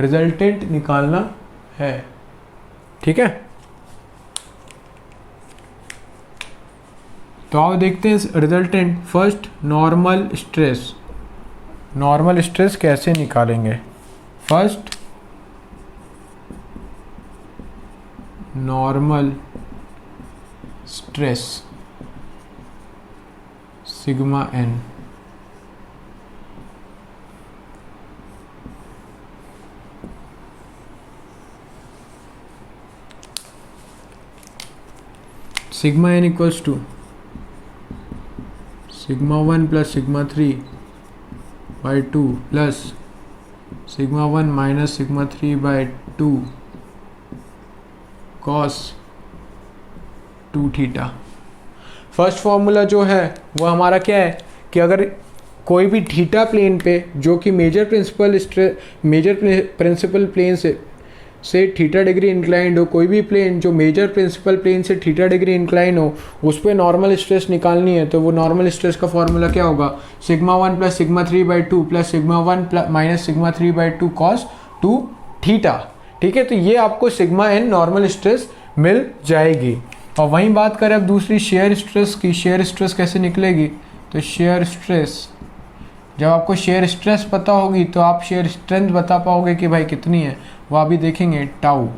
रिजल्टेंट निकालना है। ठीक है, तो आओ देखते हैं resultant. First normal stress, normal stress कैसे निकालेंगे। First normal stress sigma N, sigma N equals to sigma 1 plus sigma 3 by 2 plus sigma 1 minus sigma 3 by 2 cos 2 theta. First formula जो है वो हमारा क्या है कि अगर कोई भी थीटा प्लेन पे जो कि मेजर प्रिंसिपल प्लेन से थीटा डिग्री इंक्लाइंड हो, कोई भी प्लेन जो मेजर प्रिंसिपल प्लेन से थीटा डिग्री इंक्लाइन हो, उस पर नॉर्मल स्ट्रेस निकालनी है। तो वो नॉर्मल स्ट्रेस का फॉर्मूला क्या होगा, sigma 1 plus sigma 3 by 2 plus sigma 1 minus sigma 3 by 2 cos 2 theta. ठीक है, तो ये आपको सिग्मा एन नॉर्मल स्ट्रेस मिल जाएगी। और वहीं बात करें अब दूसरी शेयर स्ट्रेस की, शेयर स्ट्रेस कैसे निकलेगी। तो शेयर स्ट्रेस, जब आपको शेयर स्ट्रेस पता होगी तो आप शेयर स्ट्रेंथ बता पाओगे कि भाई कितनी है, वो अभी देखेंगे। टाउ,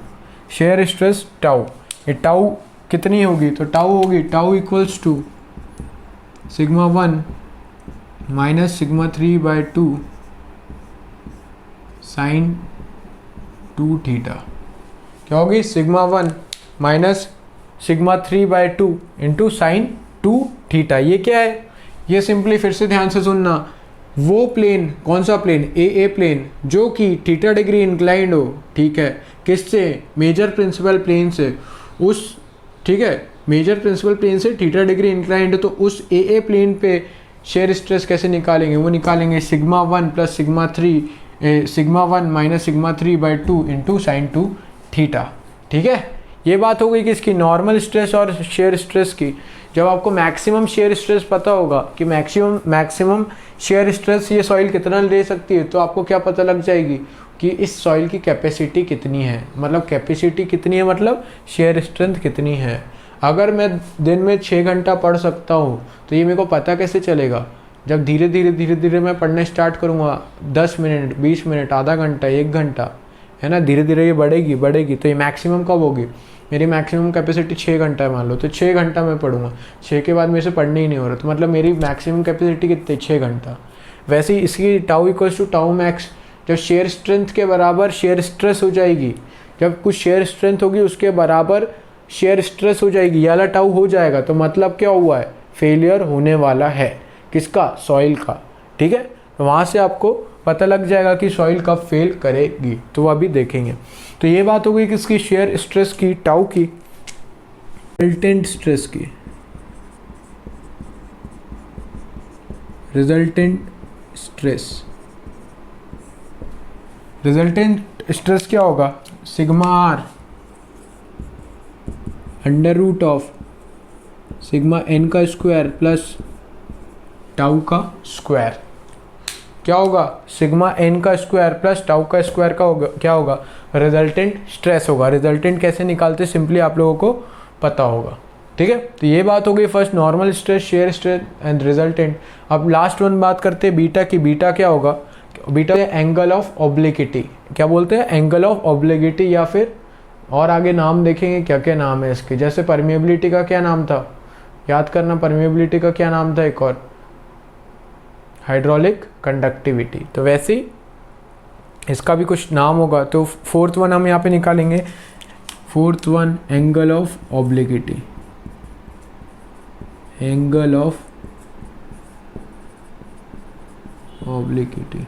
शेयर स्ट्रेस टाउ, ये टाउ कितनी होगी, तो टाउ होगी tau equals to sigma 1 minus sigma 3 by 2 sine 2 theta. क्या होगी, sigma 1 minus sigma 3 by 2 into sine 2 theta. ये क्या है, ये सिंपली फिर से ध्यान से सुनना, वो प्लेन, कौन सा प्लेन, ए प्लेन, जो कि थीटा डिग्री इंक्लाइंड हो, ठीक है, किससे, मेजर प्रिंसिपल प्लेन से, उस, ठीक है, मेजर प्रिंसिपल प्लेन से थीटा डिग्री इंक्लाइंड, तो उस ए प्लेन पे शेयर स्ट्रेस कैसे निकालेंगे, वो निकालेंगे sigma 1 plus sigma 3 sigma 1 minus sigma 3 by 2 into sine 2 theta. ठीक है, ये बात हो गई किसकी, नॉर्मल स्ट्रेस और शेयर स्ट्रेस की। जब आपको मैक्सिमम शेयर स्ट्रेस पता होगा कि मैक्सिमम शेयर स्ट्रेस ये सॉइल कितना ले सकती है, तो आपको क्या पता लग जाएगी कि इस सॉइल की कैपेसिटी कितनी है, मतलब कैपेसिटी कितनी है, मतलब शेयर स्ट्रेंथ कितनी है। अगर मैं दिन में 6 घंटा पढ़ सकता हूँ तो ये मेरे को पता कैसे चलेगा, जब धीरे धीरे मैं पढ़ना स्टार्ट करूँगा, 10 मिनट, 20 मिनट, आधा घंटा, 1 घंटा, है ना, धीरे धीरे ये बढ़ेगी। तो ये मैक्सिमम कब होगी, मेरी मैक्सिमम कैपेसिटी 6 घंटा है मान लो, तो 6 घंटा मैं पढ़ूंगा, 6 के बाद मेरे से पढ़ने ही नहीं हो रहा, तो मतलब मेरी मैक्सिमम कैपेसिटी कितनी, 6 घंटा। वैसे ही इसकी tau equals to tau max, जब शेयर स्ट्रेंथ के बराबर शेयर स्ट्रेस हो जाएगी, जब कुछ शेयर स्ट्रेंथ होगी उसके बराबर शेयर स्ट्रेस हो जाएगी, ये वाला टाउ हो जाएगा, तो मतलब क्या हुआ है, फेलियर होने वाला है, किसका, सॉइल का। ठीक है, तो वहाँ से आपको पता लग जाएगा कि सॉइल कब फेल करेगी, तो वो अभी देखेंगे। तो ये बात हो गई किसकी, शेयर स्ट्रेस की, टाउ की। रिजल्टेंट स्ट्रेस की, रिजल्टेंट स्ट्रेस क्या होगा, sigma R under root of sigma N का स्क्वायर प्लस टाउ का स्क्वायर। क्या होगा, सिग्मा एन का स्क्वायर प्लस टाउ का स्क्वायर का होगा, क्या होगा, रिजल्टेंट स्ट्रेस होगा। रिजल्टेंट कैसे निकालते सिंपली आप लोगों को पता होगा। ठीक है, तो ये बात हो गई first normal stress, shear stress and resultant. अब लास्ट वन बात करते हैं बीटा की। बीटा क्या होगा, बीटा एंगल ऑफ ऑब्लिक्विटी, क्या बोलते हैं, एंगल ऑफ ऑब्लिक्विटी, या फिर और आगे नाम देखेंगे क्या क्या नाम है इसके, जैसे परमिएबिलिटी का क्या नाम था, याद करना, परमिएबिलिटी का क्या नाम था, एक और हाइड्रोलिक कंडक्टिविटी। तो वैसे ही इसका भी कुछ नाम होगा। तो फोर्थ वन हम यहाँ पे निकालेंगे, fourth one angle of obliquity, angle of obliquity.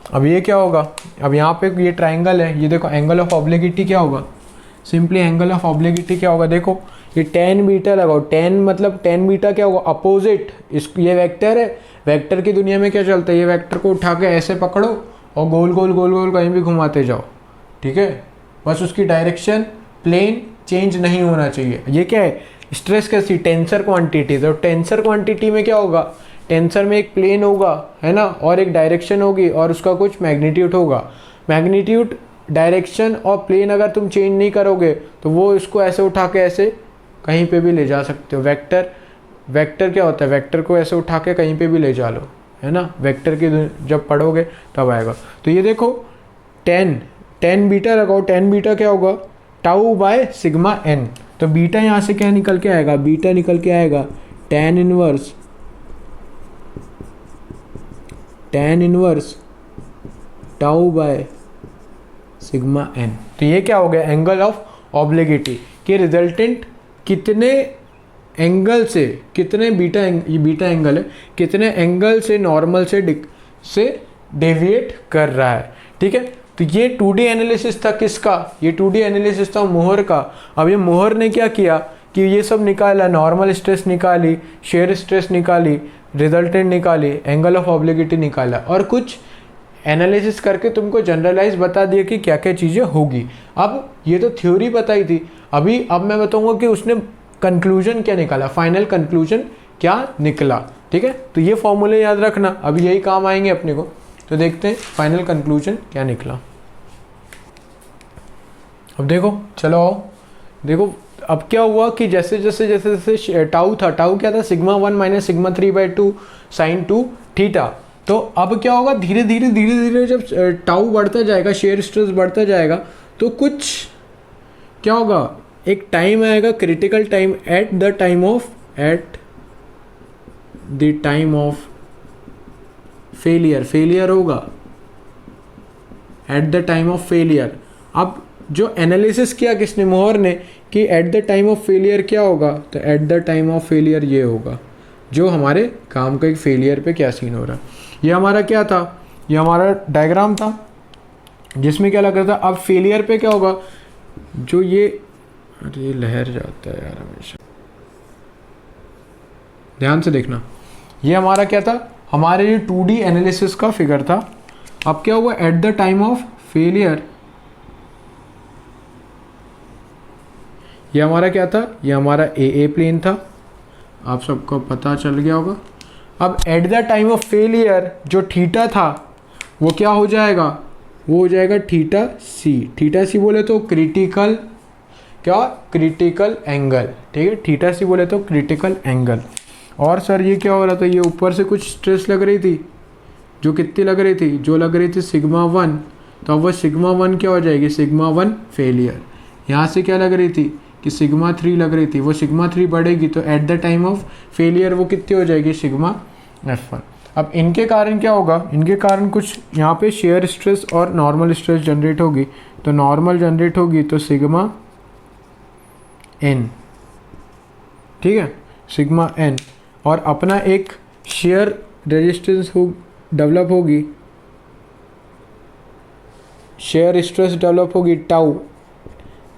अब ये क्या होगा, अब यहाँ पे ये ट्राइंगल है, ये देखो एंगल ऑफ ऑब्लिक्विटी क्या होगा, सिंपली एंगल ऑफ ऑब्लिक्विटी क्या होगा, देखो ये tan बीटा लगाओ, tan मतलब tan बीटा क्या होगा, अपोजिट, इस ये वेक्टर है, वेक्टर की दुनिया में क्या चलता है, ये वेक्टर को उठा के ऐसे पकड़ो और गोल गोल गोल गोल कहीं भी घुमाते जाओ। ठीक है, बस उसकी डायरेक्शन प्लेन चेंज नहीं होना चाहिए। ये क्या है, स्ट्रेस कैसी, टेंसर क्वांटिटी। तो टेंसर क्वांटिटी में क्या होगा, टेंसर में एक प्लेन होगा, है ना, और एक डायरेक्शन होगी और उसका कुछ मैग्नीट्यूड होगा। मैग्नीट्यूड, डायरेक्शन और प्लेन अगर तुम चेंज नहीं करोगे तो वो इसको ऐसे उठा के ऐसे कहीं पे भी ले जा सकते हो। वेक्टर वेक्टर क्या होता है, वेक्टर को ऐसे उठा के कहीं पे भी ले जा लो, है ना, वेक्टर की जब पढ़ोगे तब आएगा। तो ये देखो 10 बीटा लगाओ, 10 बीटा क्या होगा, टाउ बाय सिग्मा एन। तो बीटा यहाँ से क्या निकल के आएगा, बीटा निकल के आएगा tan inverse tau by sigma N. तो ये क्या हो गया, एंगल ऑफ ऑब्लिगिटी कि रिजल्टेंट कितने एंगल से, कितने बीटा एंगल है, कितने एंगल से नॉर्मल से डेविएट कर रहा है। ठीक है, तो ये 2D एनालिसिस था किसका, ये 2D एनालिसिस था मोहर का। अब ये मोहर ने क्या किया कि ये सब निकाला, नॉर्मल स्ट्रेस निकाली, शेयर स्ट्रेस निकाली, रिजल्टेंट निकाली, एंगल ऑफ ऑब्लिगिटी निकाला और कुछ एनालिसिस करके तुमको जनरलाइज बता दिया कि क्या क्या चीज़ें होगी। अब ये तो थ्योरी बताई थी, अब मैं बताऊंगा कि उसने कंक्लूजन क्या निकाला, फाइनल कंक्लूजन क्या निकला। ठीक है, तो ये फॉर्मूले याद रखना, अब यही काम आएंगे अपने को। तो देखते हैं फाइनल कंक्लूजन क्या निकला। अब देखो, चलो आओ देखो, अब क्या हुआ कि जैसे जैसे जैसे जैसे टाउ था, टाउ क्या था, sigma 1 minus sigma 3/2 sine 2 theta. तो अब क्या होगा, धीरे धीरे जब टाउ बढ़ता जाएगा, शेयर स्ट्रेस बढ़ता जाएगा, तो कुछ क्या होगा, एक टाइम आएगा, critical time, at the time of failure होगा, at the time of failure. अब जो एनालिसिस किया किसने, मोहर ने, कि at the time of failure क्या होगा, तो at the time of failure ये होगा, जो हमारे काम का एक फेलियर पे क्या सीन हो रहा है। ये हमारा क्या था, ये हमारा डायग्राम था जिसमें क्या लग रहा था। अब फेलियर पे क्या होगा, जो ये, अरे ये लहर जाता है यार हमेशा, ध्यान से देखना, ये हमारा क्या था, हमारे ये 2D एनालिसिस का फिगर था। अब क्या हुआ, eight the time of failure, ये हमारा क्या था, ये हमारा ए प्लेन था, आप सबको पता चल गया होगा। अब eight the time of failure जो थीटा था वो क्या हो जाएगा, वो हो जाएगा थीटा सी बोले तो क्रिटिकल, क्या, क्रिटिकल एंगल। ठीक है, थीटा सी बोले तो क्रिटिकल एंगल। और सर ये क्या हो रहा था, ये ऊपर से कुछ स्ट्रेस लग रही थी, जो कितनी लग रही थी, जो लग रही थी सिग्मा 1, तो अब वो सिग्मा 1 क्या हो जाएगी, सिग्मा 1 फेलियर। यहाँ से क्या लग रही थी कि सिग्मा 3 लग रही थी, वो सिग्मा 3 बढ़ेगी तो at the time of failure वो कितनी हो जाएगी, सिग्मा F1। अब इनके कारण क्या होगा, इनके कारण कुछ यहाँ पे शेयर स्ट्रेस और नॉर्मल स्ट्रेस जनरेट होगी, तो नॉर्मल जनरेट होगी तो सिग्मा n, ठीक है, सिग्मा n, और अपना एक शेयर रेजिस्टेंस हो डेवलप होगी, शेयर स्ट्रेस डेवलप होगी,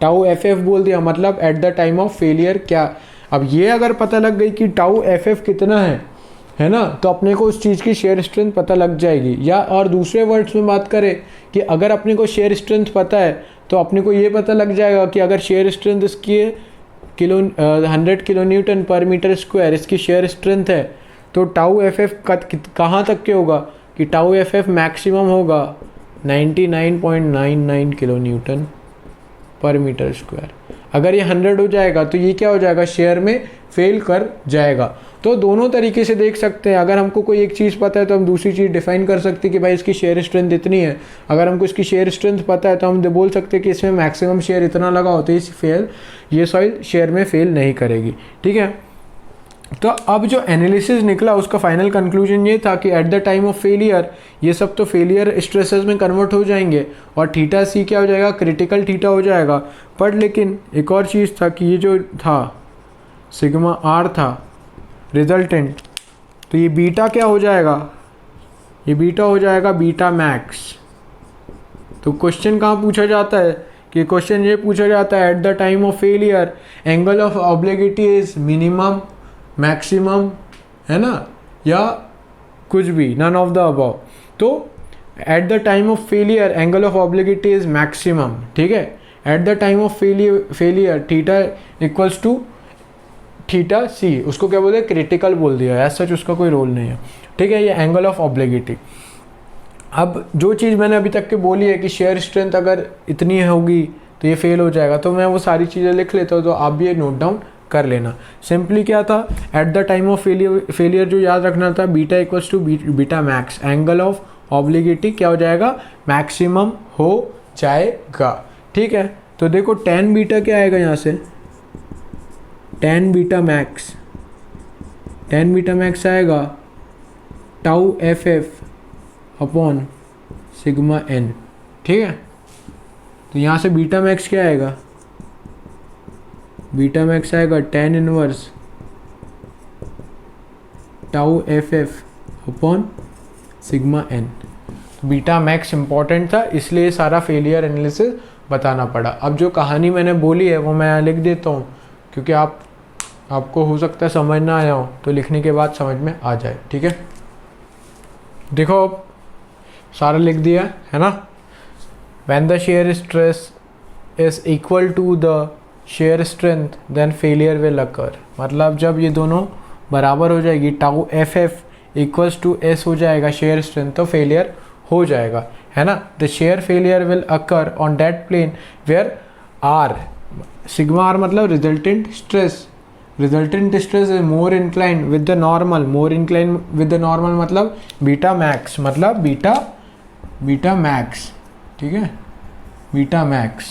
टाउ FF बोल दिया, मतलब eight the time of failure क्या। अब ये अगर पता लग गई कि टाउ FF कितना है ना, तो अपने को उस चीज़ की शेयर स्ट्रेंथ पता लग जाएगी। या और दूसरे वर्ड्स में बात करें कि अगर अपने को शेयर स्ट्रेंथ पता है तो अपने को ये पता लग जाएगा कि अगर शेयर स्ट्रेंथ इसकी 100 किलो न्यूटन पर मीटर स्क्वायर इसकी शेयर स्ट्रेंथ है, तो टाउ FF कहाँ तक के होगा कि टाउ FF मैक्सिमम होगा 99.99 किलो न्यूटन पर मीटर स्क्वायर। अगर ये 100 हो जाएगा तो ये क्या हो जाएगा, शेयर में फेल कर जाएगा। तो दोनों तरीके से देख सकते हैं, अगर हमको कोई एक चीज़ पता है तो हम दूसरी चीज़ डिफाइन कर सकते हैं कि भाई इसकी शेयर स्ट्रेंथ इतनी है। अगर हमको इसकी शेयर स्ट्रेंथ पता है तो हम बोल सकते हैं कि इसमें मैक्सिमम शेयर इतना लगा होता है, ये सॉइल शेयर में फेल नहीं करेगी। ठीक है, तो अब जो एनालिसिस निकला उसका फाइनल कंक्लूजन ये था कि at the time of failure ये सब तो फेलियर स्ट्रेसेस में कन्वर्ट हो जाएंगे और थीटा सी क्या हो जाएगा, क्रिटिकल थीटा हो जाएगा। पर लेकिन एक और चीज़ था कि ये जो था सिग्मा आर था रिजल्टेंट, तो ये बीटा क्या हो जाएगा, ये बीटा हो जाएगा बीटा मैक्स। तो क्वेश्चन कहाँ पूछा जाता है कि क्वेश्चन ये पूछा जाता है at the time of failure angle of obliquity is minimum, maximum, है ना, या कुछ भी, नन ऑफ द अबव। तो at the time of failure angle of obliquity is maximum. ठीक है, at the time of failure theta equals to theta C, उसको क्या बोलते हैं, क्रिटिकल बोल दिया, एज सच उसका कोई रोल नहीं है। ठीक है, ये एंगल ऑफ ऑब्लिगिटी। अब जो चीज़ मैंने अभी तक के बोली है कि शेयर स्ट्रेंथ अगर इतनी होगी तो ये फेल हो जाएगा, तो मैं वो सारी चीज़ें लिख लेता हूँ, तो आप भी ये नोट डाउन कर लेना। सिंपली क्या था, at the time of failure जो याद रखना था, beta equals to beta max, angle of obliquity क्या हो जाएगा, मैक्सिमम हो जाएगा। ठीक है, तो देखो tan बीटा क्या आएगा यहाँ से, tan बीटा मैक्स आएगा tau F F upon sigma N. ठीक है, तो यहाँ से बीटा मैक्स क्या आएगा, बीटा मैक्स आएगा tan inverse tau F F upon sigma N. Beta max important था, इसलिए सारा फेलियर एनालिसिस बताना पड़ा। अब जो कहानी मैंने बोली है वो मैं यहाँ लिख देता हूँ, क्योंकि आपको हो सकता है समझ ना आया हो, तो लिखने के बाद समझ में आ जाए। ठीक है, देखो अब सारा लिख दिया है ना। When the shear stress is equal to the shear strength, then failure will occur। मतलब जब ये दोनों बराबर हो जाएगी, tau F F equals to S हो जाएगा शेयर स्ट्रेंथ, तो फेलियर हो जाएगा, है ना। The shear failure will occur on that plane where R, sigma R मतलब resultant stress is more incline with the normal, more incline with the normal मतलब बीटा मैक्स, मतलब बीटा मैक्स। ठीक है, beta max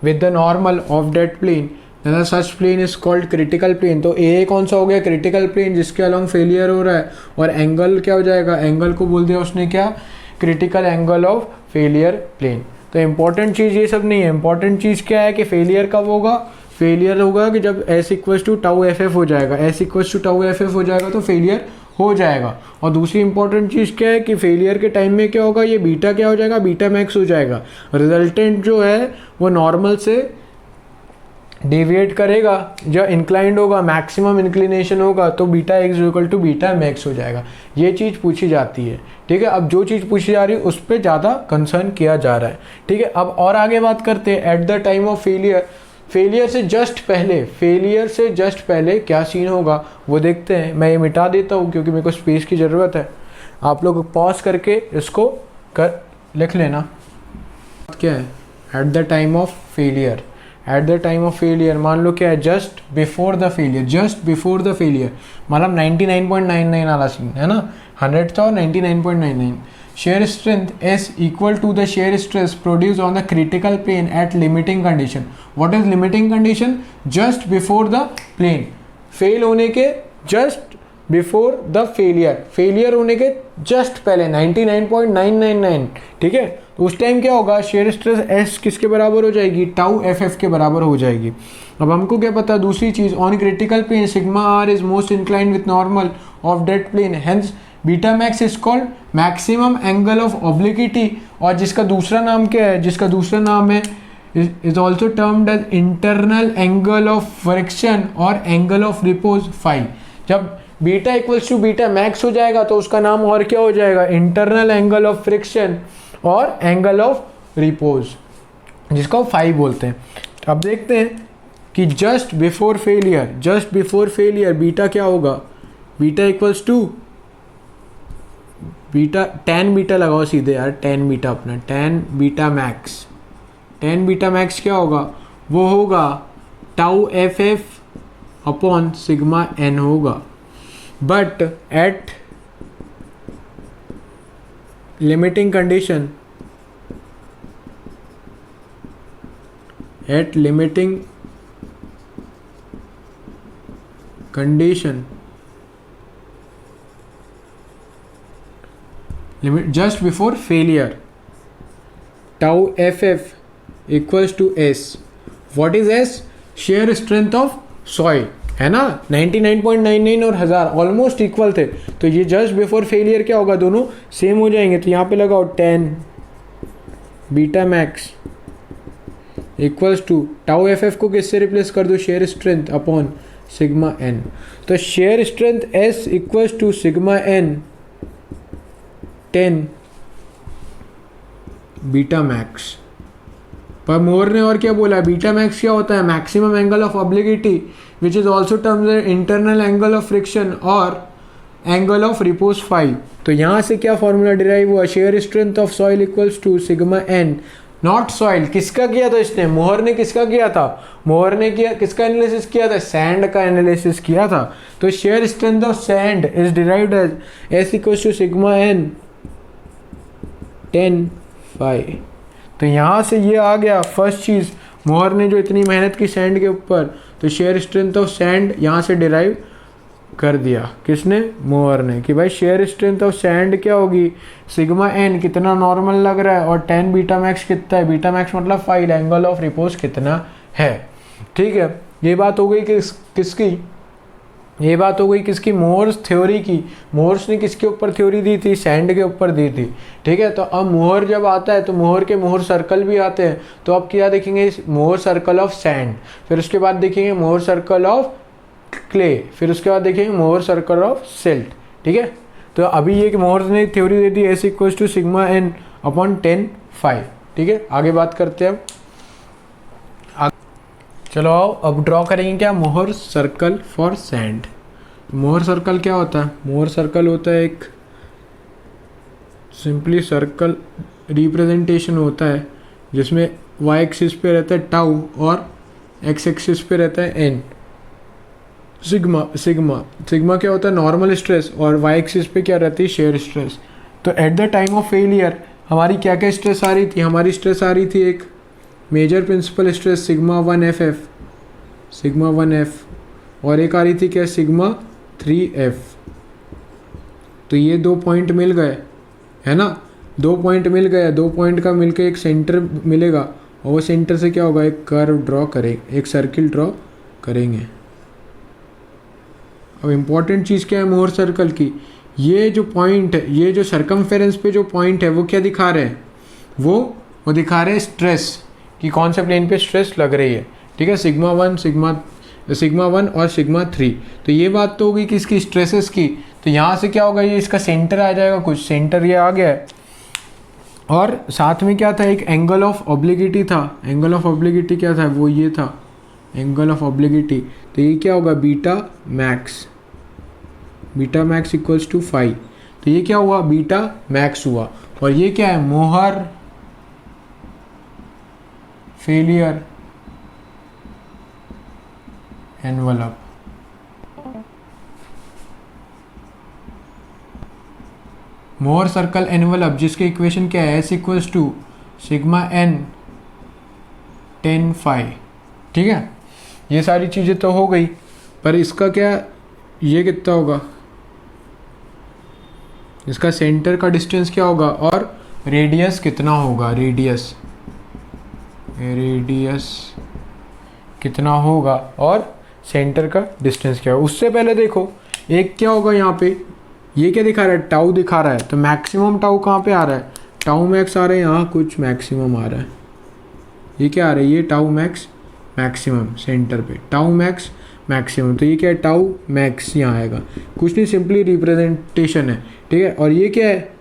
with the normal of that plane, such plane is called critical plane. तो ए कौन सा हो गया, क्रिटिकल प्लेन जिसके अलॉन्ग फेलियर हो रहा है, और एंगल क्या हो जाएगा, एंगल को बोल दिया उसने क्या, critical angle of failure plane. तो इंपॉर्टेंट चीज़ ये सब नहीं है, इंपॉर्टेंट चीज़ क्या है कि फेलियर कब होगा, फेलियर होगा कि जब S equals to tau F F हो जाएगा, S equals to tau F F हो जाएगा तो फेलियर हो जाएगा। और दूसरी इंपॉर्टेंट चीज़ क्या है कि फेलियर के टाइम में क्या होगा, ये बीटा क्या हो जाएगा, बीटा मैक्स हो जाएगा। रिजल्टेंट जो है वो नॉर्मल से डेविएट करेगा, जब इंक्लाइंड होगा, मैक्सिमम इंक्लिनेशन होगा, तो beta X equal to beta max हो जाएगा। ये चीज़ पूछी जाती है। ठीक है, अब जो चीज़ पूछी जा रही है उस पर ज़्यादा कंसर्न किया जा रहा है। ठीक है, अब और आगे बात करते हैं eight the time of failure से जस्ट पहले क्या सीन होगा वो देखते हैं। मैं ये मिटा देता हूँ क्योंकि मेरे को स्पेस की ज़रूरत है, आप लोग पॉज करके इसको लिख लेना। क्या है at the time of failure, मान लो क्या है, जस्ट बिफोर द फेलियर मतलब 99.99 वाला सीन है ना, 100 था और 99.99। shear strength S equal to the shear stress produced on the critical plane at limiting condition। What is limiting condition? Just before the plane, fail होने के just before the failure होने के just पहले 99.999। ठीक है, तो उस टाइम क्या होगा, shear stress S किसके बराबर हो जाएगी, टाउ एफ एफ के बराबर हो जाएगी। अब हमको क्या पता दूसरी चीज़, on critical plane sigma R is most inclined with normal of that plane, hence beta max is called maximum angle of obliquity. और जिसका दूसरा नाम क्या है, is also termed as internal angle of friction और एंगल ऑफ रिपोज फाई। जब beta equals to beta max हो जाएगा तो उसका नाम और क्या हो जाएगा, इंटरनल एंगल ऑफ फ्रिक्शन और एंगल ऑफ रिपोज, जिसको फाई बोलते हैं। अब देखते हैं कि जस्ट बिफोर फेलियर बीटा क्या होगा, beta equals to beta, tan beta लगाओ सीधे यार, tan बीटा अपना, tan बीटा मैक्स क्या होगा, वो होगा tau F F upon sigma N होगा। But at limiting condition, just before failure, tau ff equals to s। what is s? shear strength of soil, है ना। 99.99 और 1000 ऑलमोस्ट इक्वल थे, तो ये जस्ट बिफोर फेलियर क्या होगा, दोनों सेम हो जाएंगे। तो यहाँ पे लगाओ tan beta max equals to tau F F को किससे रिप्लेस कर दो, shear strength upon sigma N. तो shear strength s equals to sigma N 10 beta max. पर मोर ने और क्या बोला, बीटा मैक्स क्या होता है, maximum angle of obliquity which is also terms internal angle of friction और एंगल ऑफ रिपोज 5। तो यहाँ से क्या फॉर्मूला डिराइव हुआ, shear strength of soil equals to sigma N not soil. किसका किया था इसने? मोहर ने किसका किया था? मोहर ने किया किसका एनालिसिस किया था? सैंड का एनालिसिस किया था। तो shear strength of sand is derived as S equals to sigma N 10 phi. तो यहाँ से ये आ गया फर्स्ट चीज़, मोहर ने जो इतनी मेहनत की सैंड के ऊपर, तो शेयर स्ट्रेंथ ऑफ सैंड यहाँ से डिराइव कर दिया। किसने? मोहर ने। कि भाई शेयर स्ट्रेंथ ऑफ सैंड क्या होगी? सिग्मा एन कितना नॉर्मल लग रहा है और 10 बीटा मैक्स कितना है? बीटा मैक्स मतलब फाइल एंगल ऑफ रिपोज कितना है। ठीक है, ये बात हो गई किसकी? ये बात हो गई किसकी? मोहर्स थ्योरी की। मोहर्स ने किसके ऊपर थ्योरी दी थी? सैंड के ऊपर दी थी। ठीक है, तो अब मोहर जब आता है तो मोहर के मोहर सर्कल भी आते हैं। तो अब क्या देखेंगे? मोहर सर्कल ऑफ सैंड, फिर उसके बाद देखेंगे मोहर सर्कल ऑफ क्ले, फिर उसके बाद देखेंगे मोहर सर्कल ऑफ सिल्ट। ठीक है, तो अभी ये मोहर ने थ्योरी दे दी S equals to sigma N upon 10 phi. ठीक है, आगे बात करते हैं। चलो आओ अब ड्रॉ करेंगे क्या? Mohr circle for sand. Mohr circle क्या होता है? मोहर सर्कल होता है एक सिंपली सर्कल रिप्रेजेंटेशन होता है जिसमें वाई एक्सिस पे रहता है टाउ और एक्स एक्सिस पे रहता है एन। सिग्मा सिग्मा सिग्मा क्या होता है? नॉर्मल स्ट्रेस, और वाई एक्सिस पे क्या रहती है? Shear stress. तो at the time of failure हमारी क्या क्या स्ट्रेस आ रही थी? हमारी स्ट्रेस आ रही थी एक major principal stress sigma 1 F F, sigma 1 F, और एक आ रही थी क्या? Sigma 3 F. तो ये 2 पॉइंट मिल गए, है ना? 2 पॉइंट मिल गए, 2 पॉइंट का मिलकर एक सेंटर मिलेगा, और वो सेंटर से क्या होगा? एक कर्व ड्रॉ करेंगे, एक सर्किल ड्रॉ करेंगे। अब इम्पॉर्टेंट चीज़ क्या है मोहर सर्कल की? ये जो पॉइंट है, ये जो सर्कमफेरेंस पे जो पॉइंट है वो क्या दिखा रहे हैं? वो दिखा रहे हैं स्ट्रेस, कि कौन से प्लेन पे स्ट्रेस लग रही है। ठीक है, सिग्मा 1 और सिग्मा 3। तो ये बात तो होगी किसकी? स्ट्रेसेस की। तो यहाँ से क्या होगा? ये इसका सेंटर आ जाएगा, कुछ सेंटर ये आ गया है, और साथ में क्या था? एक एंगल ऑफ ऑब्लिगिटी था। एंगल ऑफ ऑब्लिगिटी क्या था? वो ये था एंगल ऑफ ऑब्लिगिटी। तो ये क्या होगा? Beta max equals to 5। तो ये क्या हुआ? बीटा मैक्स हुआ। और ये क्या है? Mohr failure envelope. Mohr circle envelope जिसके इक्वेशन क्या है? S equals to sigma N 10 phi. ठीक है, ये सारी चीज़ें तो हो गई, पर इसका क्या? ये कितना होगा? इसका सेंटर का डिस्टेंस क्या होगा और रेडियस कितना होगा? रेडियस कितना होगा और सेंटर का डिस्टेंस क्या होगा? उससे पहले देखो एक क्या होगा यहाँ पे? ये क्या दिखा रहा है? टाउ दिखा रहा है। तो मैक्सिमम टाउ कहाँ पे आ रहा है? टाउ मैक्स आ रहा है, यहाँ कुछ मैक्सिमम आ रहा है। ये क्या आ रहा है? ये टाउ मैक्स मैक्सिमम सेंटर पे, टाउ मैक्स मैक्सिमम। तो ये क्या है? टाउ मैक्स यहाँ आएगा, कुछ नहीं, सिंपली रिप्रेजेंटेशन है। ठीक है, और ये क्या है?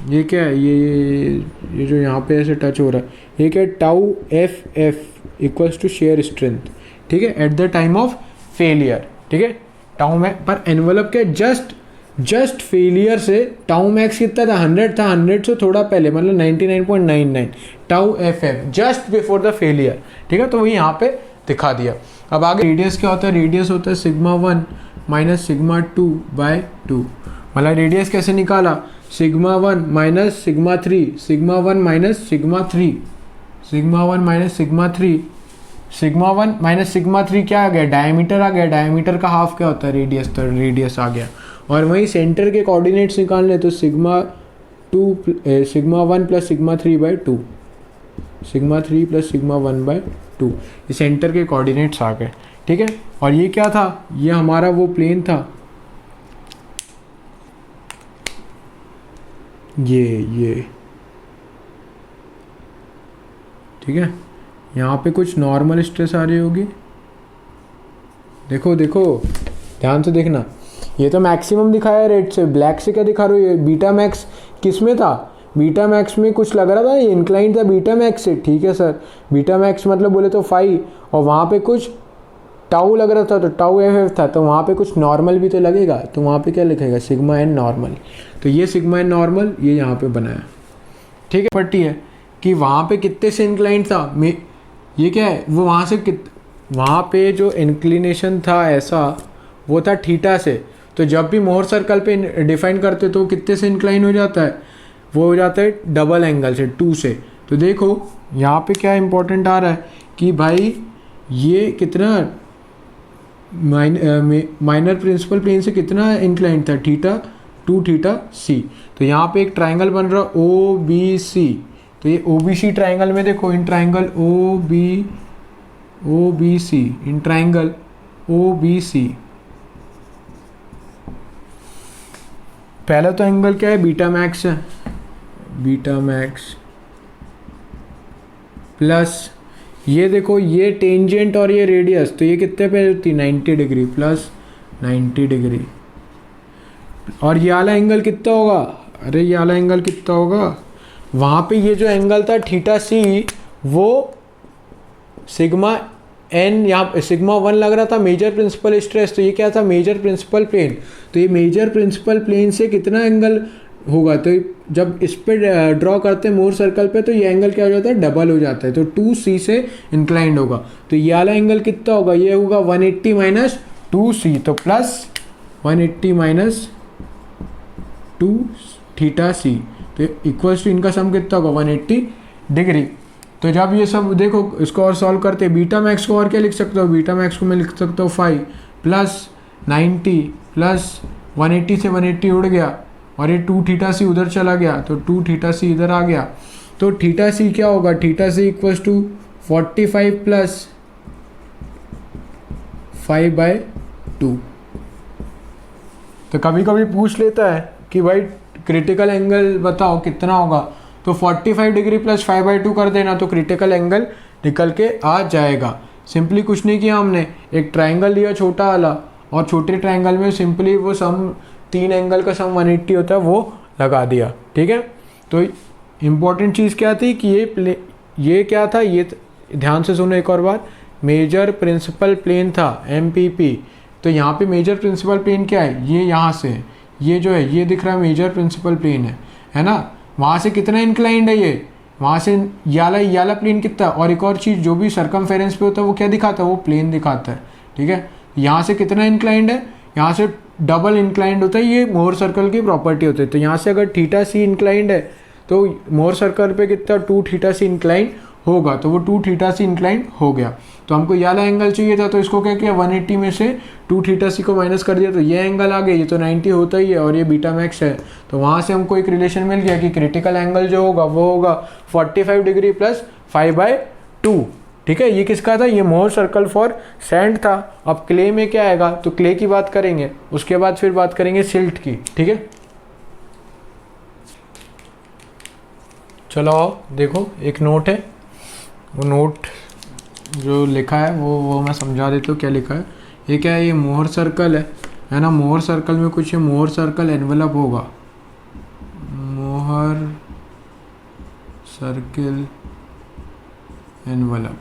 ये क्या है? ये जो यहाँ पे ऐसे टच हो रहा है, ये क्या है? Tau F F equals to shear strength. ठीक है, at the time of failure. ठीक है, टाउ मैक्स पर एनवलप के जस्ट फेलियर से टाउ मैक्स कितना था? 100 था। 100 से थोड़ा पहले, मतलब 99.99 tau F F just before the failure. ठीक है, तो वही यहाँ पे दिखा दिया। अब आगे रेडियस क्या होता है? रेडियस होता है सिग्मा 1 माइनस सिग्मा 2/2। मतलब रेडियस कैसे निकाला? Sigma 1 minus sigma 3, sigma 1 minus sigma 3, sigma 1 minus sigma 3, sigma 1 minus sigma 3 क्या आ गया? डायमीटर आ गया। डायमीटर का हाफ क्या होता है? रेडियस। तो रेडियस आ गया। और वहीं सेंटर के कोऑर्डिनेट्स निकालने, तो sigma 1 plus sigma 3/2, sigma 3 plus sigma 1/2, ये सेंटर के कोऑर्डिनेट्स आ गए। ठीक है, और ये क्या था? ये हमारा वो प्लेन था, ये ठीक है। यहाँ पे कुछ नॉर्मल स्ट्रेस आ रही होगी, देखो ध्यान से देखना। ये तो मैक्सिमम दिखाया है रेड से, ब्लैक से क्या दिखा रही है? बीटा मैक्स किस में था? बीटा मैक्स में कुछ लग रहा था, ये इंक्लाइन था बीटा मैक्स से। ठीक है सर, बीटा मैक्स मतलब बोले तो 5, और वहाँ पे कुछ टाउ लग रहा था, तो टाउ एफ था, तो वहाँ पे कुछ नॉर्मल भी तो लगेगा। तो वहाँ पे क्या लिखेगा? Sigma N normal. तो ये सिग्मा एन नॉर्मल ये यहाँ पे बनाया। ठीक है, प्रॉपर्टी है कि वहाँ पे कितने से इंक्लाइन था, ये क्या है, वो वहाँ से वहाँ पे जो इंक्लिनेशन था ऐसा वो था थीटा से। तो जब भी मोहर सर्कल पे डिफाइन करते तो कितने से इंक्लाइन हो जाता है, वो हो जाता है डबल एंगल से, 2 से। तो देखो यहाँ पे क्या इंपॉर्टेंट आ रहा है कि भाई ये कितना माइनर प्रिंसिपल प्लेन से कितना इंक्लाइन था, थीटा 2 थीटा सी। तो यहाँ पे एक ट्राइंगल बन रहा ओ बी सी। तो ये ओ बी सी ट्राइंगल में देखो, in triangle O B C, in triangle O B C, पहला तो एंगल क्या है, बीटा मैक्स है, बीटा मैक्स प्लस ये देखो ये टेंजेंट और ये रेडियस, तो ये कितने पे होती, 90 डिग्री प्लस 90 डिग्री। और ये वाला एंगल कितना होगा, अरे ये वाला एंगल कितना होगा, वहाँ पे ये जो एंगल था थीटा सी वो सिग्मा एन, यहाँ सिग्मा 1 लग रहा था मेजर प्रिंसिपल स्ट्रेस, तो ये क्या था, मेजर प्रिंसिपल प्लेन। तो ये मेजर प्रिंसिपल प्लेन से कितना एंगल होगा, तो जब इस पे ड्रॉ करते हैं मोर सर्कल पे तो ये एंगल क्या हो जाता है, डबल हो जाता है, तो 2c से इंक्लाइंड होगा। तो ये वाला एंगल कितना होगा, ये होगा 180 माइनस 2c, तो प्लस 180 माइनस 2 थीटा सी, तो इक्वल्स टू इनका सम कितना होगा 180 डिग्री। तो जब ये सब देखो इसको और सॉल्व करते हैं, बीटा मैक्स को और क्या लिख सकते हो, बीटा मैक्स को मैं लिख सकता हूँ 5 प्लस 90 प्लस 180 से 180 उड़ गया और ये 2 थीटा सी उधर चला गया, तो 2 थीटा सी इधर आ गया। तो थीटा सी क्या होगा, theta C equals to 45 plus 5/2। तो कभी कभी पूछ लेता है कि भाई क्रिटिकल एंगल बताओ कितना होगा, तो 45 डिग्री प्लस 5/2 कर देना तो क्रिटिकल एंगल निकल के आ जाएगा। सिंपली कुछ नहीं किया हमने, एक ट्राइंगल लिया छोटा वाला और छोटे ट्राइंगल में सिंपली वो सम 3 एंगल का सम 180 होता है वो लगा दिया, ठीक है। तो इम्पॉर्टेंट चीज़ क्या थी कि ये क्या था, ये ध्यान से सुनो एक और बार, मेजर प्रिंसिपल प्लेन था MPP। तो यहाँ पे मेजर प्रिंसिपल प्लेन क्या है, ये यहाँ से ये जो है ये दिख रहा है मेजर प्रिंसिपल प्लेन है ना, वहाँ से कितना इंक्लाइंड है ये, वहाँ से याला प्लेन कितना। और एक और चीज़, जो भी सर्कमफेरेंस पे होता है वो क्या दिखाता है, वो प्लेन दिखाता है, ठीक है। यहाँ से कितना इंक्लाइंड है, यहाँ से डबल इंक्लाइंड होता है, ये मोहर सर्कल की प्रॉपर्टी होती है। तो यहाँ से अगर थीटा सी इंक्लाइंड है तो मोहर सर्कल पे कितना 2 थीटा सी इंक्लाइंड होगा, तो वो 2 थीटा सी इंक्लाइंड हो गया। तो हमको ये वाला एंगल चाहिए था, तो इसको क्या किया, 180 में से 2 थीटा सी को माइनस कर दिया, तो ये एंगल आ गया, ये तो 90 होता ही है और ये बीटा मैक्स है। तो वहाँ से हमको एक रिलेशन मिल गया कि क्रिटिकल एंगल जो होगा वो होगा 45 डिग्री प्लस 5/2, ठीक है। ये किसका था, ये मोहर सर्कल फॉर सैंड था। अब क्ले में क्या आएगा, तो क्ले की बात करेंगे, उसके बाद फिर बात करेंगे सिल्ट की, ठीक है। चलो देखो एक नोट है, वो नोट जो लिखा है वो मैं समझा देता हूँ क्या लिखा है। ये क्या है, ये मोहर सर्कल है ना, मोहर सर्कल में कुछ ये मोहर सर्कल एनवेलप होगा, मोहर सर्कल एनवेलप,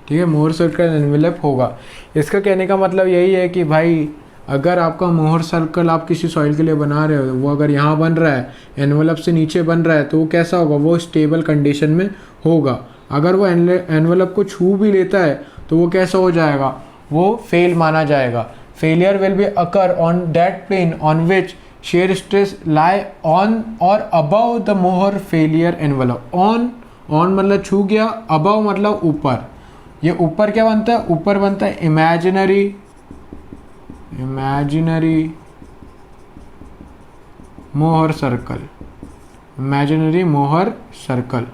ठीक है, मोहर सर्कल एनवेलप होगा। इसका कहने का मतलब यही है कि भाई अगर आपका मोहर सर्कल आप किसी सॉइल के लिए बना रहे हो, वो अगर यहाँ बन रहा है, एनवेलप से नीचे बन रहा है, तो वो कैसा होगा, वो स्टेबल कंडीशन में होगा। अगर वो एनवेलप को छू भी लेता है तो वो कैसा हो जाएगा, वो फेल माना जाएगा। Failure will be occur on that plane on which shear stress lie on or above the Mohr failure envelope. On मतलब छू गया, अबव मतलब ऊपर। ये ऊपर क्या बनता है, ऊपर बनता है imaginary Mohr circle, imaginary Mohr circle.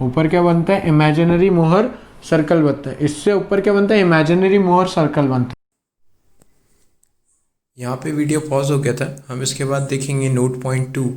ऊपर क्या बनता है, इमेजिनरी मोहर सर्कल बनता है। इससे ऊपर क्या बनता है, इमेजिनरी मोहर सर्कल बनता है। यहाँ पे वीडियो पॉज हो गया था, हम इसके बाद देखेंगे नोट पॉइंट 2।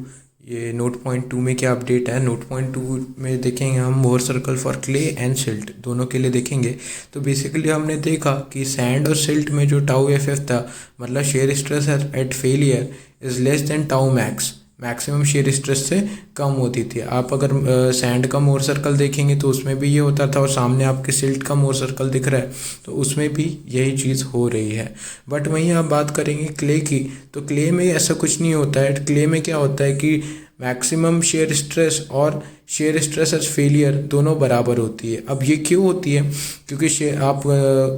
ये नोट पॉइंट 2 में क्या अपडेट है, नोट पॉइंट 2 में देखेंगे हम Mohr circle for clay and silt, दोनों के लिए देखेंगे। तो बेसिकली हमने देखा कि सैंड और सिल्ट में जो टाउ एफ था, मतलब shear stress eight failure is less than tau max, maximum shear stress से कम होती थी। आप अगर सैंड का मोर सर्कल देखेंगे तो उसमें भी ये होता था, और सामने आपके सिल्ट का मोर सर्कल दिख रहा है तो उसमें भी यही चीज़ हो रही है। बट वहीं आप बात करेंगे क्ले की, तो क्ले में ऐसा कुछ नहीं होता है। क्ले में क्या होता है कि मैक्सिमम शेयर स्ट्रेस और शेयर स्ट्रेस एज फेलियर दोनों बराबर होती है। अब ये क्यों होती है? क्योंकि आप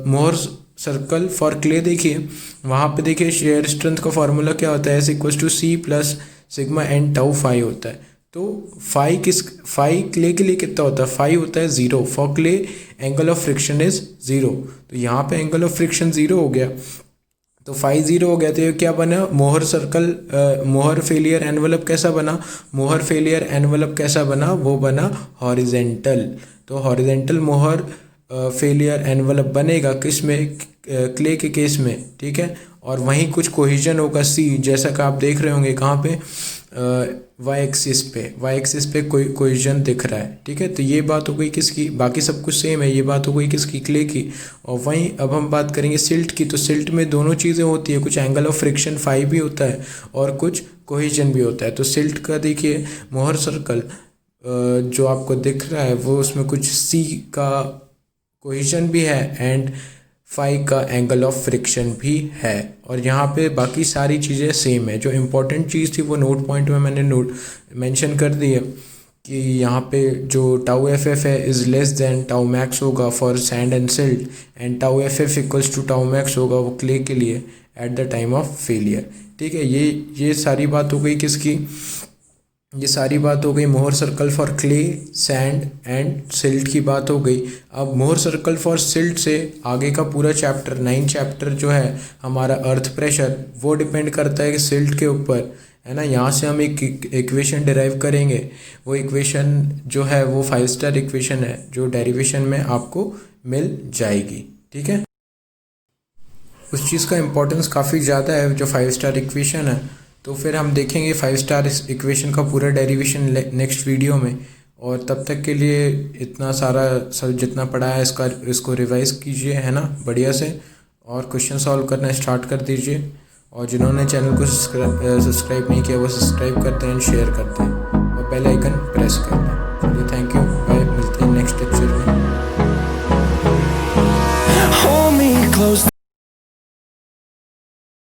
मोहर सर्कल फॉर क्ले देखिए, वहाँ पे देखिए शेयर स्ट्रेंथ का फॉर्मूला क्या होता है, S equal to C plus sigma N tau phi होता है। तो फाई क्ले के लिए कितना होता है? फाई होता है 0। For clay angle of friction is 0। तो यहाँ पे एंगल ऑफ फ्रिक्शन 0 हो गया, तो फाई 0 हो गया। तो ये क्या बना? मोहर सर्कल मोहर फेलियर एनवलप कैसा बना? मोहर फेलियर एनवलप कैसा बना? वो बना हॉरिजेंटल। तो हॉरिजेंटल मोहर फेलियर एनवलप बनेगा किस में? क्ले के केस में, ठीक है। और वहीं कुछ कोहिजन होगा सी, जैसा कि आप देख रहे होंगे कहाँ पे, वाई एक्सिस पे कोहिजन दिख रहा है, ठीक है। तो ये बात हो गई किसकी? बाकी सब कुछ सेम है, ये बात हो गई किसकी? क्ले की। और वहीं अब हम बात करेंगे सिल्ट की। तो सिल्ट में दोनों चीज़ें होती है, कुछ एंगल ऑफ फ्रिक्शन फाई भी होता है और कुछ कोहिजन भी होता है। तो सिल्ट का देखिए मोहर सर्कल जो आपको दिख रहा है वो उसमें कुछ सी का कोहिजन भी है एंड फाई का एंगल ऑफ फ्रिक्शन भी है। और यहाँ पे बाकी सारी चीज़ें सेम है। जो इम्पोर्टेंट चीज़ थी वो नोट पॉइंट में मैंने मेंशन कर दी है कि यहाँ पे जो टाउ एफ एफ है is less than tau max होगा for sand and silt, and tau F F equals to tau max होगा वो क्ले के लिए at the time of failure, ठीक है। ये सारी बात हो गई किसकी? ये सारी बात हो गई Mohr circle for clay, sand and silt की बात हो गई। अब मोहर सर्कल फॉर सिल्ट से आगे का पूरा चैप्टर 9 चैप्टर जो है हमारा अर्थ प्रेशर, वो डिपेंड करता है कि सिल्ट के ऊपर, है ना। यहाँ से हम एक इक्वेशन डिराइव करेंगे। वो इक्वेशन जो है वो 5 स्टार इक्वेशन है जो डेरिवेशन में आपको मिल जाएगी, ठीक है। उस चीज़ का इम्पोर्टेंस काफ़ी ज़्यादा है जो 5 स्टार इक्वेशन है। तो फिर हम देखेंगे 5 स्टार इक्वेशन का पूरा डेरिवेशन नेक्स्ट वीडियो में। और तब तक के लिए इतना सारा सब जितना पढ़ा है इसको रिवाइज कीजिए, है ना, बढ़िया से। और क्वेश्चन सॉल्व करना स्टार्ट कर दीजिए। और जिन्होंने चैनल को सब्सक्राइब नहीं किया वो सब्सक्राइब करते हैं, शेयर करते हैं और बेल आइकन प्रेस करते हैं। चलिए, थैंक